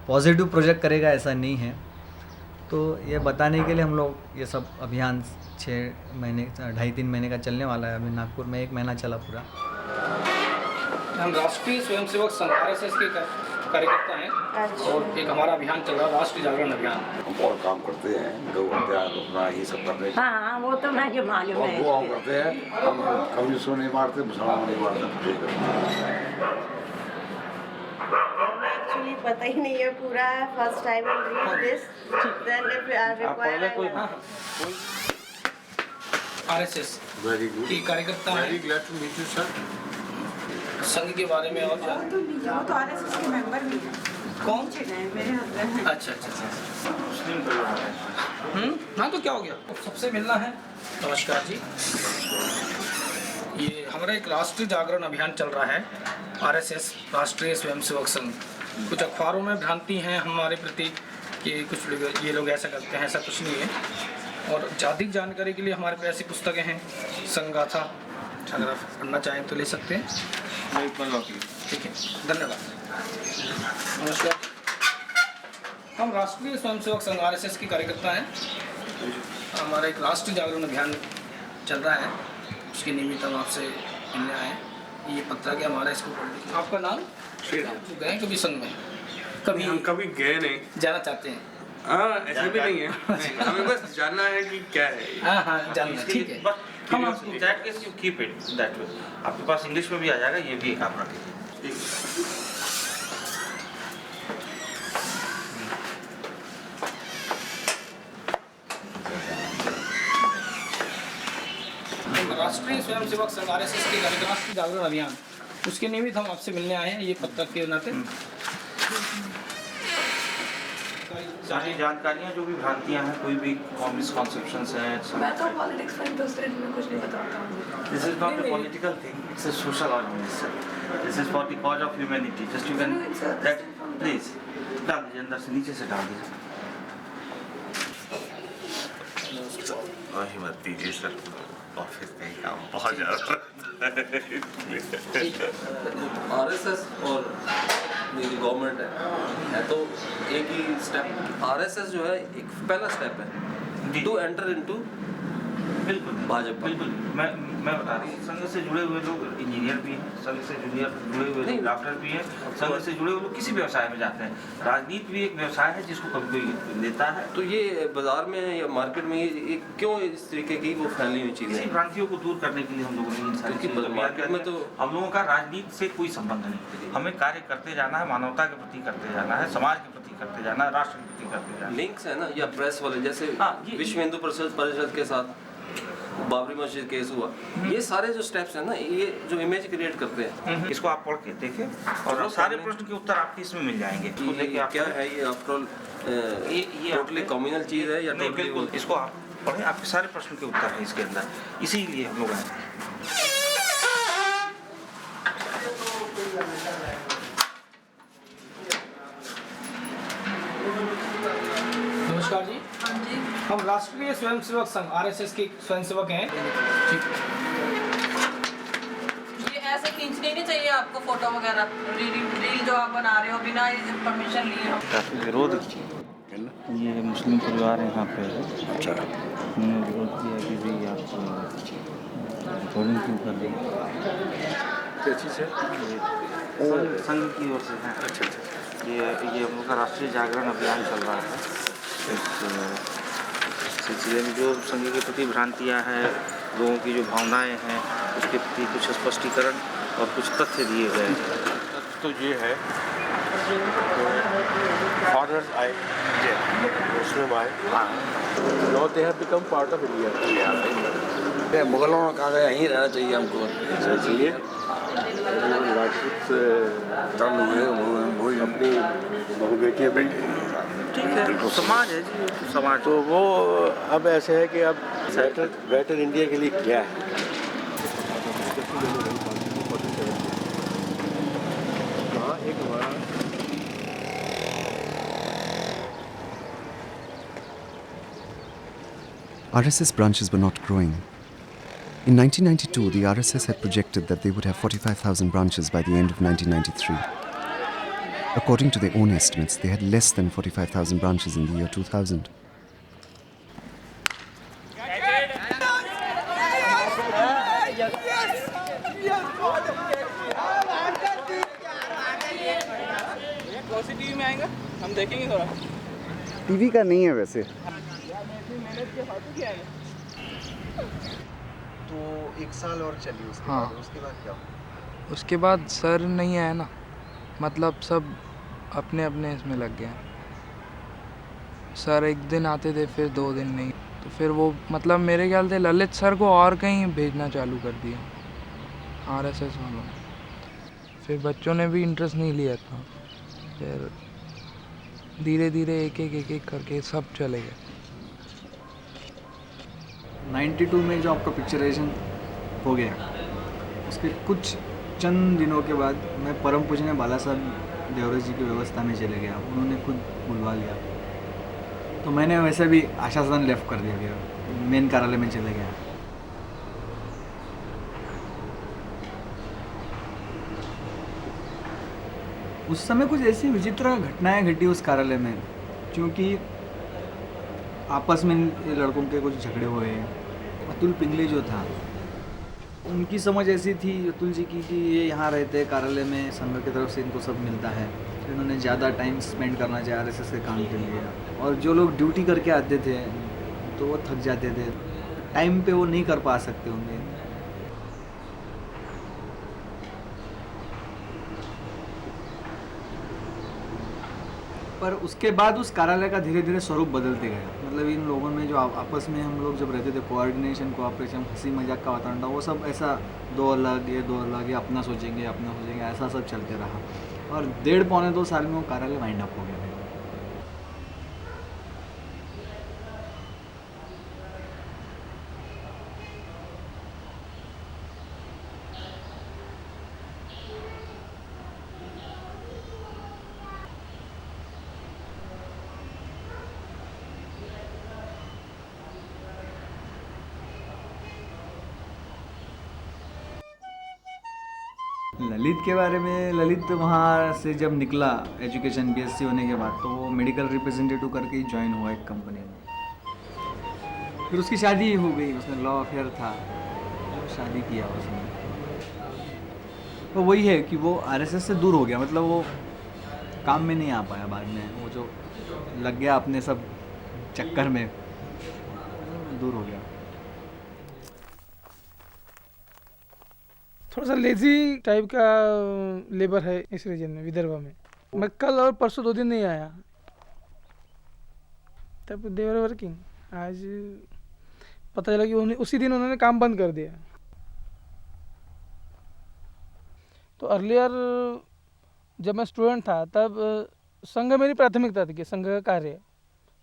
पॉजिटिव प्रोजेक्ट करेगा ऐसा नहीं है। तो ये बताने के लिए हम लोग ये सब अभियान 6 महीने 2.5-3 महीने का चलने वाला है। अभी नागपुर में 1 महीना चला पूरा। हम राष्ट्रीय स्वयंसेवक संघ RSS के कार्यकर्ता हैं और एक हमारा अभियान चल रहा है राष्ट्रीय जागरण अभियान। हम और काम करते हैं, गौ हत्या रोकना ये सब करते हैं। हाँ, वो तो मुझे मालूम है। वो हम करते हैं, हम कम्युनिस्टों नहीं मारते, मुसलमानों नहीं मारते। एक्चुअली पता ही नहीं है पूरा, first time I read this, then require RSS very good की कार्यकर्ता हैं। Very glad to meet you sir. Sangh के बारे में और जान तो RSS के मेंबर भी हैं। कौन? मेरे हस्बैंड। अच्छा। हाँ, तो क्या हो गया, सबसे मिलना है। नमस्कार जी। ये हमारा एक राष्ट्रीय जागरण अभियान चल रहा है RSS राष्ट्रीय स्वयंसेवक संघ। कुछ अखबारों में भ्रांति हैं हमारे प्रति कि कुछ लोग ये लोग ऐसा करते हैं, ऐसा कुछ नहीं है। और अधिक जानकारी के लिए हमारे पास ऐसी पुस्तकें हैं, संगाथा, अगर आप पढ़ना चाहें तो ले सकते हैं। ठीक है, धन्यवाद। नमस्कार। हम राष्ट्रीय स्वयंसेवक संघ RSS के कार्यकर्ता हैं। हमारा एक राष्ट्रीय जागरण अभियान चल रहा है, उसके निमित्त हम आपसे मिलने आए हैं। ये पत्र के हमारा इसको पढ़ लीजिए। आपका नाम? श्रीराम। गए कभी संघ में? कभी? हम कभी गए नहीं। जाना चाहते हैं? हाँ, ऐसा भी नहीं है। हमें बस जानना है कि क्या है। हाँ, जानना। ठीक है। हम आपको that case you keep it that way. आपके पास इंग्लिश में भी आ जाएगा, ये भी आप रखिए। राष्ट्रीय स्वयंसेवक संघ RSS के राष्ट्रीय जागरण अभियान, उसके निमित्त हम आपसे मिलने आए हैं ये पत्रक के नाते। सारी जानकारियाँ जो भी भ्रांतियाँ हैं, कोई भी मिसकॉन्सेप्शंस हैं। मैं तो पॉलिटिक्स में इंटरेस्टेड हूँ, कुछ नहीं बताता हूँ। This is not a political thing, it's a social organization. This is for the cause of humanity. Just you can that please डाल दीजिए, अंदर से नीचे से डाल दीजिए। वही मत दीजिए सर, ऑफिस में ही काम बहुत ज़्यादा आरएसएस और मेरी गवर्नमेंट है तो एक ही स्टेप। आरएसएस जो है एक पहला स्टेप है टू एंटर इनटू बिल्कुल भाजपा। बिल्कुल मैं बता रहा हूँ, संघ से जुड़े हुए लोग इंजीनियर भी हैं, संघ से जुड़े हुए लोग डॉक्टर भी हैं, संघ से जुड़े हुए लोग किसी व्यवसाय में जाते हैं। राजनीति भी एक व्यवसाय है जिसको कभी कोई लेता है। तो ये बाजार में या मार्केट में ये क्यों इस तरीके की वो फैली हुई चीज़ इसी भ्रांतियों को दूर करने के लिए हम लोगों ने इन सारी चीज़ों को मार्केट में तो हम लोगों का राजनीति से कोई संबंध नहीं। हमें कार्य करते जाना है, मानवता के प्रति करते जाना है, समाज के प्रति करते जाना है, राष्ट्र के प्रति करते जाना है। लिंक्स है ना, या प्रेस वाले जैसे विश्व हिंदू परिषद के साथ बाबरी मस्जिद केस हुआ, ये सारे जो स्टेप्स हैं ना, ये जो इमेज क्रिएट करते हैं। इसको आप पढ़ के देखें और सारे प्रश्न के उत्तर आपके इसमें मिल जाएंगे। इसको लेके आप क्या है ये आफ्टर ऑल ये टोटली कम्युनल चीज़ है या नहीं? बिल्कुल, इसको आप पढ़ें, आपके सारे प्रश्न के उत्तर हैं इसके अंदर, इसीलिए हम लोग हैं। नमस्कार जी। हम राष्ट्रीय स्वयंसेवक संघ आरएसएस के स्वयंसेवक हैं। ये ऐसे खींचनी नहीं चाहिए आपको फोटो वगैरह, रील जो आप बना रहे हो बिना परमिशन लिए हो। काफ़ी विरोध, ये मुस्लिम परिवार है यहाँ पे। अच्छा, उन्होंने विरोध किया कि भाई आप रिकॉर्डिंग क्यों कर रहे हैं। क्या चीज़ है? संघ की ओर से है। अच्छा, ये हम लोग का राष्ट्रीय जागरण अभियान चल रहा है। इस सिलसिले में जो संघ के प्रति भ्रांतियाँ हैं, लोगों की जो भावनाएं हैं, उसके प्रति कुछ स्पष्टीकरण और कुछ तथ्य दिए गए हैं। तो ये है फॉरेनर्स आए मुस्लिम आए, no they have become part of India. मुगलों ने कहा गया यहीं रहना चाहिए हमको, चाहिए राजपूत वही अपनी बहु बेटियाँ बेटे, ठीक है, तो समाज है जी, समाज। तो वो अब ऐसे है कि अब बेटर इंडिया के लिए क्या है। RSS branches were not growing. In 1992, the RSS had projected that they would have 45,000 branches by the end of 1993. According to their own estimates, they had less than 45,000 branches in the year 2000. TV में आएगा, हम देखेंगे थोड़ा। TV का नहीं है वैसे। तो एक साल और चली उसके हाँ। बाद, उसके बाद क्या हुआ? उसके बाद सर नहीं आया ना, मतलब सब अपने अपने इसमें लग गए। सर एक दिन आते थे, फिर 2 दिन नहीं, तो फिर वो मतलब मेरे ख्याल से ललित सर को और कहीं भेजना चालू कर दिया आरएसएस वालों ने। फिर बच्चों ने भी इंटरेस्ट नहीं लिया था, फिर धीरे धीरे एक एक करके सब चले गए। 92 में जो आपका पिक्चराइजेशन हो गया, उसके कुछ चंद दिनों के बाद मैं परम पूजनीय बाला साहब देवरा जी की व्यवस्था में चले गया। उन्होंने खुद बुलवा लिया, तो मैंने वैसे भी आशा सदन लेफ्ट कर दिया, फिर मेन कार्यालय में चले गया। उस समय कुछ ऐसी विचित्र घटनाएं घटी उस कार्यालय में, क्योंकि आपस में लड़कों के कुछ झगड़े हुए। अतुल पिंगले जो था, उनकी समझ ऐसी थी अतुल जी की कि ये यहाँ रहते हैं कार्यालय में, संघ की तरफ से इनको सब मिलता है, तो इन्होंने ज़्यादा टाइम स्पेंड करना चाहिए आरएसएस के काम के लिए। और जो लोग ड्यूटी करके आते थे तो वो थक जाते थे, टाइम पे वो नहीं कर पा सकते होंगे। पर उसके बाद उस कार्यालय का धीरे धीरे स्वरूप बदलते गया। मतलब इन लोगों में जो आपस में हम लोग जब रहते थे, कोऑर्डिनेशन, कोऑपरेशन, हंसी मजाक का वातावरण था, वो सब ऐसा दो अलग, ये अपना सोचेंगे, ऐसा सब चलते रहा। और 1.5-2 साल में वो कार्यालय वाइंड अप हो गया। ललित के बारे में, ललित वहाँ से जब निकला एजुकेशन बीएससी होने के बाद, तो वो मेडिकल रिप्रेजेंटेटिव करके ही ज्वाइन हुआ एक कंपनी में। फिर उसकी शादी हो गई, उसने लॉ अफेयर था, तो शादी किया उसने। तो वही है कि वो आरएसएस से दूर हो गया, मतलब वो काम में नहीं आ पाया बाद में, वो जो लग गया अपने सब चक्कर में, दूर हो गया। थोड़ा सा लेजी टाइप का लेबर है इस रीजन में, विदर्भ में। मैं कल और परसों 2 दिन नहीं आया, तब दे वर वर्किंग। आज पता चला कि उसी दिन उन्होंने काम बंद कर दिया। तो अर्लियर जब मैं स्टूडेंट था तब संघ मेरी प्राथमिकता थी कि संघ का कार्य,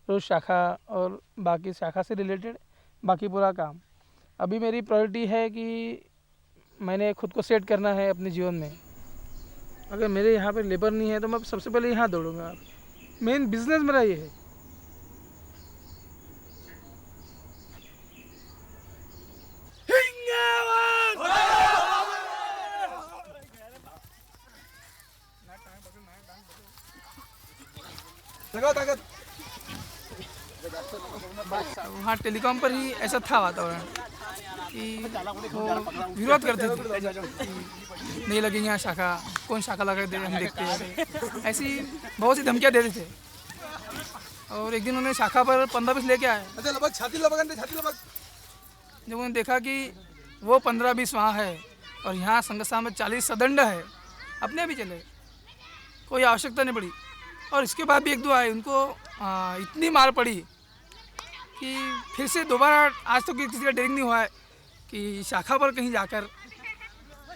रोज शाखा और बाकी शाखा से रिलेटेड बाकी पूरा काम। अभी मेरी प्रायोरिटी है कि मैंने खुद को सेट करना है अपने जीवन में। अगर मेरे यहाँ पे लेबर नहीं है तो मैं सबसे पहले यहाँ दौड़ूंगा। मेन बिजनेस मेरा ये है। लगाओ ताकत। वहाँ टेलीकॉम पर ही ऐसा था वातावरण कि वो विरोध करते थे, नहीं लगेंगे यहाँ शाखा, कौन शाखा लगा दे, हम देखते हैं, ऐसी बहुत सी धमकियाँ देते थे। और एक दिन उन्होंने शाखा पर 15-20 लेके आए। जब उन्होंने देखा कि वो 15-20 वहाँ है और यहाँ संगठन में 40 सदंड है, अपने भी चले, कोई आवश्यकता नहीं पड़ी। और इसके बाद भी 1-2 आए, उनको इतनी मार पड़ी कि फिर से दोबारा आज तो किसी का डेरिंग नहीं हुआ है कि शाखा पर कहीं जाकर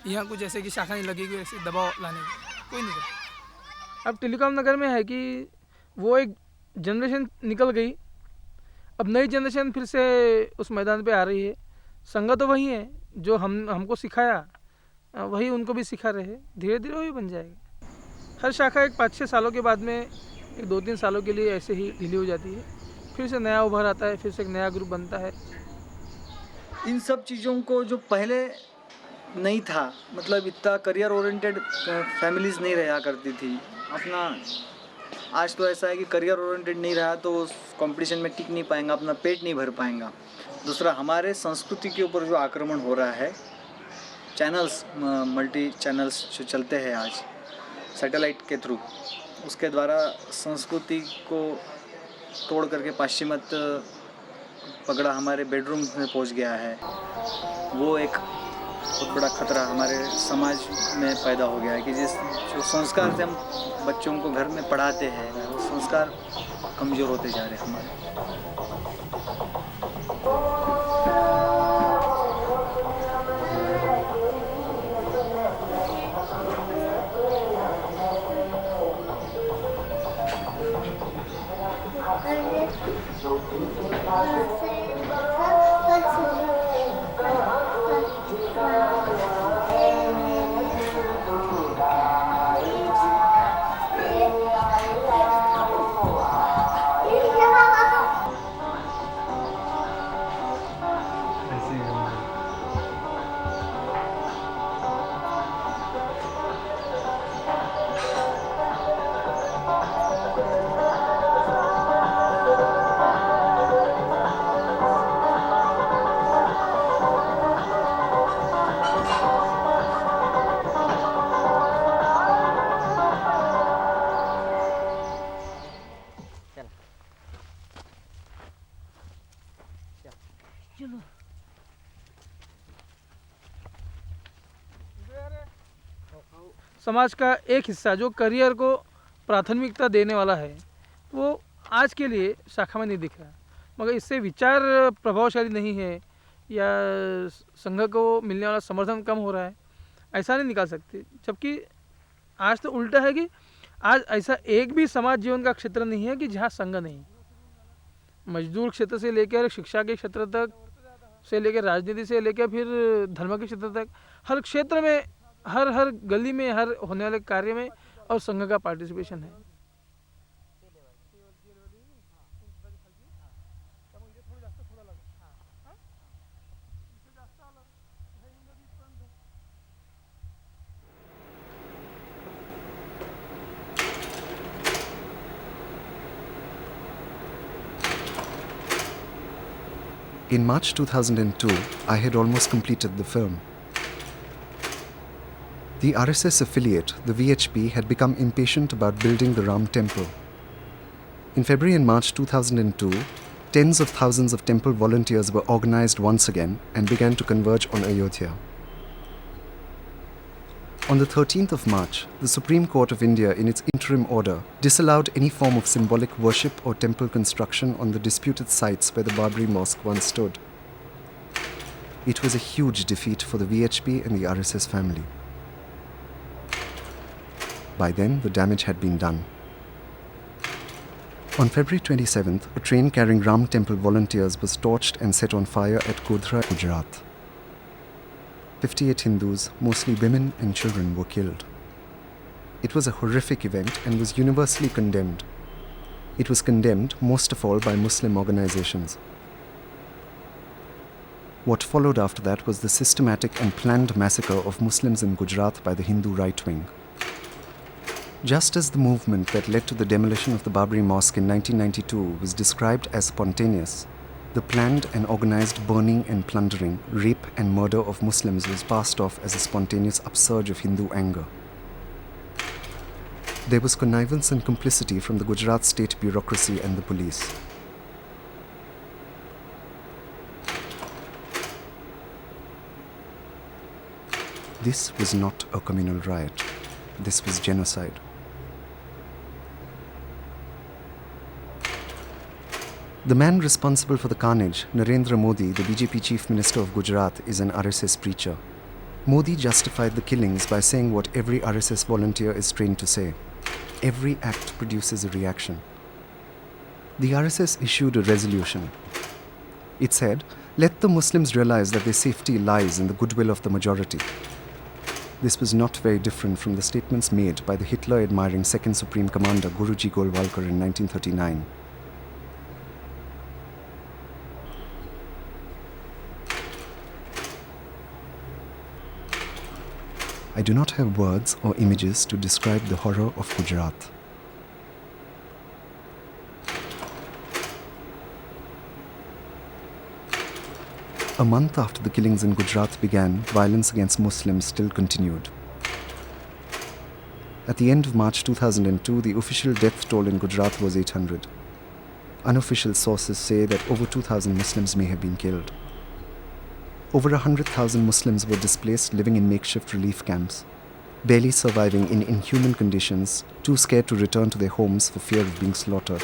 यहाँ कुछ ऐसे कि शाखा नहीं लगेगी, ऐसे दबाव लाने की कोई नहीं कर। अब टेलीकॉम नगर में है कि वो एक जनरेशन निकल गई, अब नई जनरेशन फिर से उस मैदान पे आ रही है। संघ तो वही है जो हमको सिखाया, वही उनको भी सिखा रहे हैं, धीरे धीरे वही बन जाएगा। हर शाखा एक 5-6 सालों के बाद में, एक 2-3 सालों के लिए ऐसे ही ढीली हो जाती है, फिर से नया उभर आता है, फिर से एक नया ग्रुप बनता है। इन सब चीज़ों को जो पहले नहीं था, मतलब इतना करियर ओरिएंटेड फैमिलीज़ नहीं रहा करती थी अपना। आज तो ऐसा है कि करियर ओरिएंटेड नहीं रहा तो उस कंपटीशन में टिक नहीं पाएंगा, अपना पेट नहीं भर पाएंगा। दूसरा, हमारे संस्कृति के ऊपर जो आक्रमण हो रहा है, चैनल्स, मल्टी चैनल्स जो चलते हैं आज सैटेलाइट के थ्रू, उसके द्वारा संस्कृति को तोड़ करके पाश्चिमात्य पगड़ा हमारे बेडरूम में पहुंच गया है। वो एक बहुत बड़ा खतरा हमारे समाज में पैदा हो गया है कि जो संस्कार से हम बच्चों को घर में पढ़ाते हैं, वो संस्कार कमज़ोर होते जा रहे हैं हमारे। समाज का एक हिस्सा जो करियर को प्राथमिकता देने वाला है, वो आज के लिए शाखा में नहीं दिख रहा, मगर इससे विचार प्रभावशाली नहीं है या संघ को मिलने वाला समर्थन कम हो रहा है, ऐसा नहीं निकाल सकते। जबकि आज तो उल्टा है कि आज ऐसा एक भी समाज जीवन का क्षेत्र नहीं है कि जहाँ संघ नहीं। मजदूर क्षेत्र से लेकर शिक्षा के क्षेत्र तक से लेकर राजनीति से लेकर फिर धर्म के क्षेत्र तक, हर क्षेत्र में, हर गली में, हर होने वाले कार्य में और संघ का पार्टिसिपेशन है। In March 2002, I had almost completed the film. The RSS affiliate, the VHP, had become impatient about building the Ram temple. In February and March 2002, tens of thousands of temple volunteers were organized once again and began to converge on Ayodhya. On the 13th of March, the Supreme Court of India, in its interim order, disallowed any form of symbolic worship or temple construction on the disputed sites where the Babri Mosque once stood. It was a huge defeat for the VHP and the RSS family. By then, the damage had been done. On February 27th, a train carrying Ram Temple volunteers was torched and set on fire at Godhra, Gujarat. 58 Hindus, mostly women and children, were killed. It was a horrific event and was universally condemned. It was condemned most of all by Muslim organizations. What followed after that was the systematic and planned massacre of Muslims in Gujarat by the Hindu right wing. Just as the movement that led to the demolition of the Babri Mosque in 1992 was described as spontaneous, the planned and organized burning and plundering, rape and murder of Muslims was passed off as a spontaneous upsurge of Hindu anger. There was connivance and complicity from the Gujarat state bureaucracy and the police. This was not a communal riot. This was genocide. The man responsible for the carnage, Narendra Modi, the BJP chief minister of Gujarat, is an RSS preacher. Modi justified the killings by saying what every RSS volunteer is trained to say: every act produces a reaction. The RSS issued a resolution. It said, "Let the Muslims realize that their safety lies in the goodwill of the majority." This was not very different from the statements made by the Hitler-admiring Second Supreme Commander Guruji Golwalkar in 1939. I do not have words or images to describe the horror of Gujarat. A month after the killings in Gujarat began, violence against Muslims still continued. At the end of March 2002, the official death toll in Gujarat was 800. Unofficial sources say that over 2,000 Muslims may have been killed. Over 100,000 Muslims were displaced, living in makeshift relief camps, barely surviving in inhuman conditions, too scared to return to their homes for fear of being slaughtered.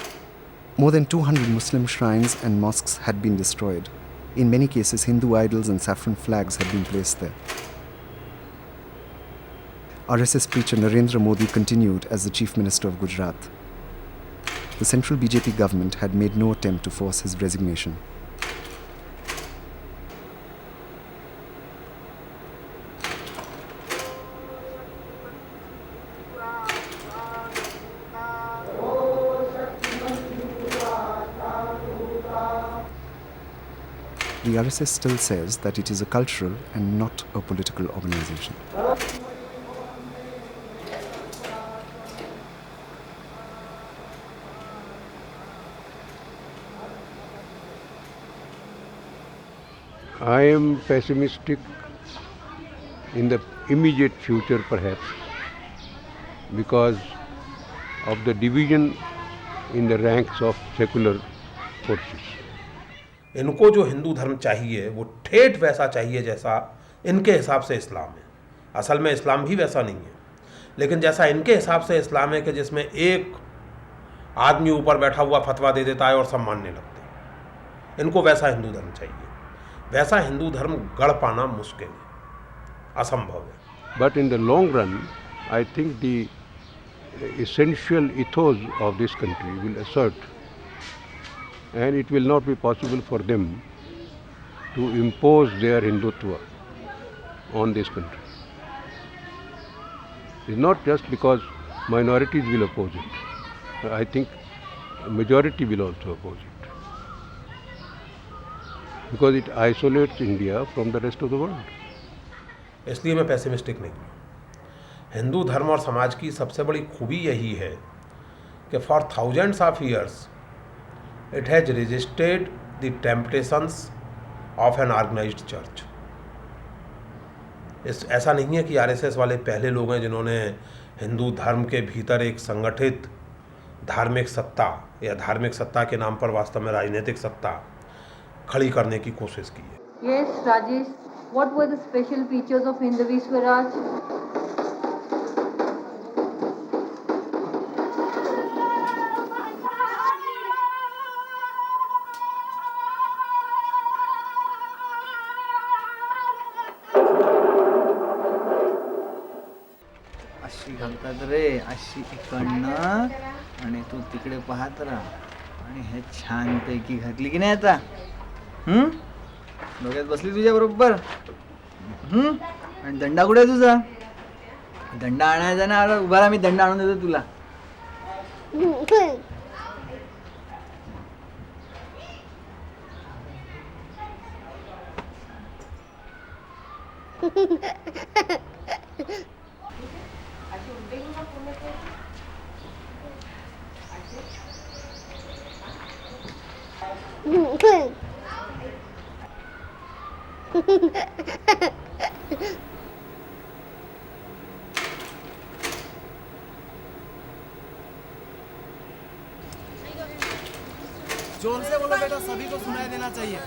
More than 200 Muslim shrines and mosques had been destroyed. In many cases, Hindu idols and saffron flags had been placed there. RSS preacher Narendra Modi continued as the Chief Minister of Gujarat. The central BJP government had made no attempt to force his resignation. The RSS still says that it is a cultural and not a political organization. I am pessimistic in the immediate future perhaps because of the division in the ranks of secular forces. इनको जो हिंदू धर्म चाहिए वो ठेठ वैसा चाहिए जैसा इनके हिसाब से इस्लाम है। असल में इस्लाम भी वैसा नहीं है, लेकिन जैसा इनके हिसाब से इस्लाम है कि जिसमें एक आदमी ऊपर बैठा हुआ फतवा दे देता है और सब मानने लगते हैं, इनको वैसा हिंदू धर्म चाहिए। वैसा हिंदू धर्म गढ़ पाना मुश्किल है, असंभव है। But in the long run, I think the essential ethos of this country will assert, and it will not be possible for them to impose their Hindutva on this country. It's not just because minorities will oppose it. I think a majority will also oppose it. Because it isolates India from the rest of the world. इसलिए मैं pessimistic नहीं हूँ। हिंदू धर्म और समाज की सबसे बड़ी खूबी यही है कि for thousands of years it has resisted the temptations of an organized church. ऐसा नहीं है कि आरएसएस वाले पहले लोग हैं जिन्होंने हिंदू धर्म के भीतर एक संगठित धार्मिक सत्ता या धार्मिक सत्ता के नाम पर वास्तव में राजनीतिक सत्ता खड़ी करने की कोशिश की है। Yes, Rajesh. What were the special features of Hindavi Swaraj? अशी घालतात रे, अशी इकडनं आणि तू तिकडे पाहत राहा आणि हे छानपैकी घातली की नाही आता? डोक्यात बसली तुझ्या बरोबर? आणि दंडा कुठे आहे तुझा? दंडा आणायचा ना, आता उभा राहा, मी दंडा आणून देतो तुला. जोर से बोलो बेटा, सभी को सुनाई देना चाहिए.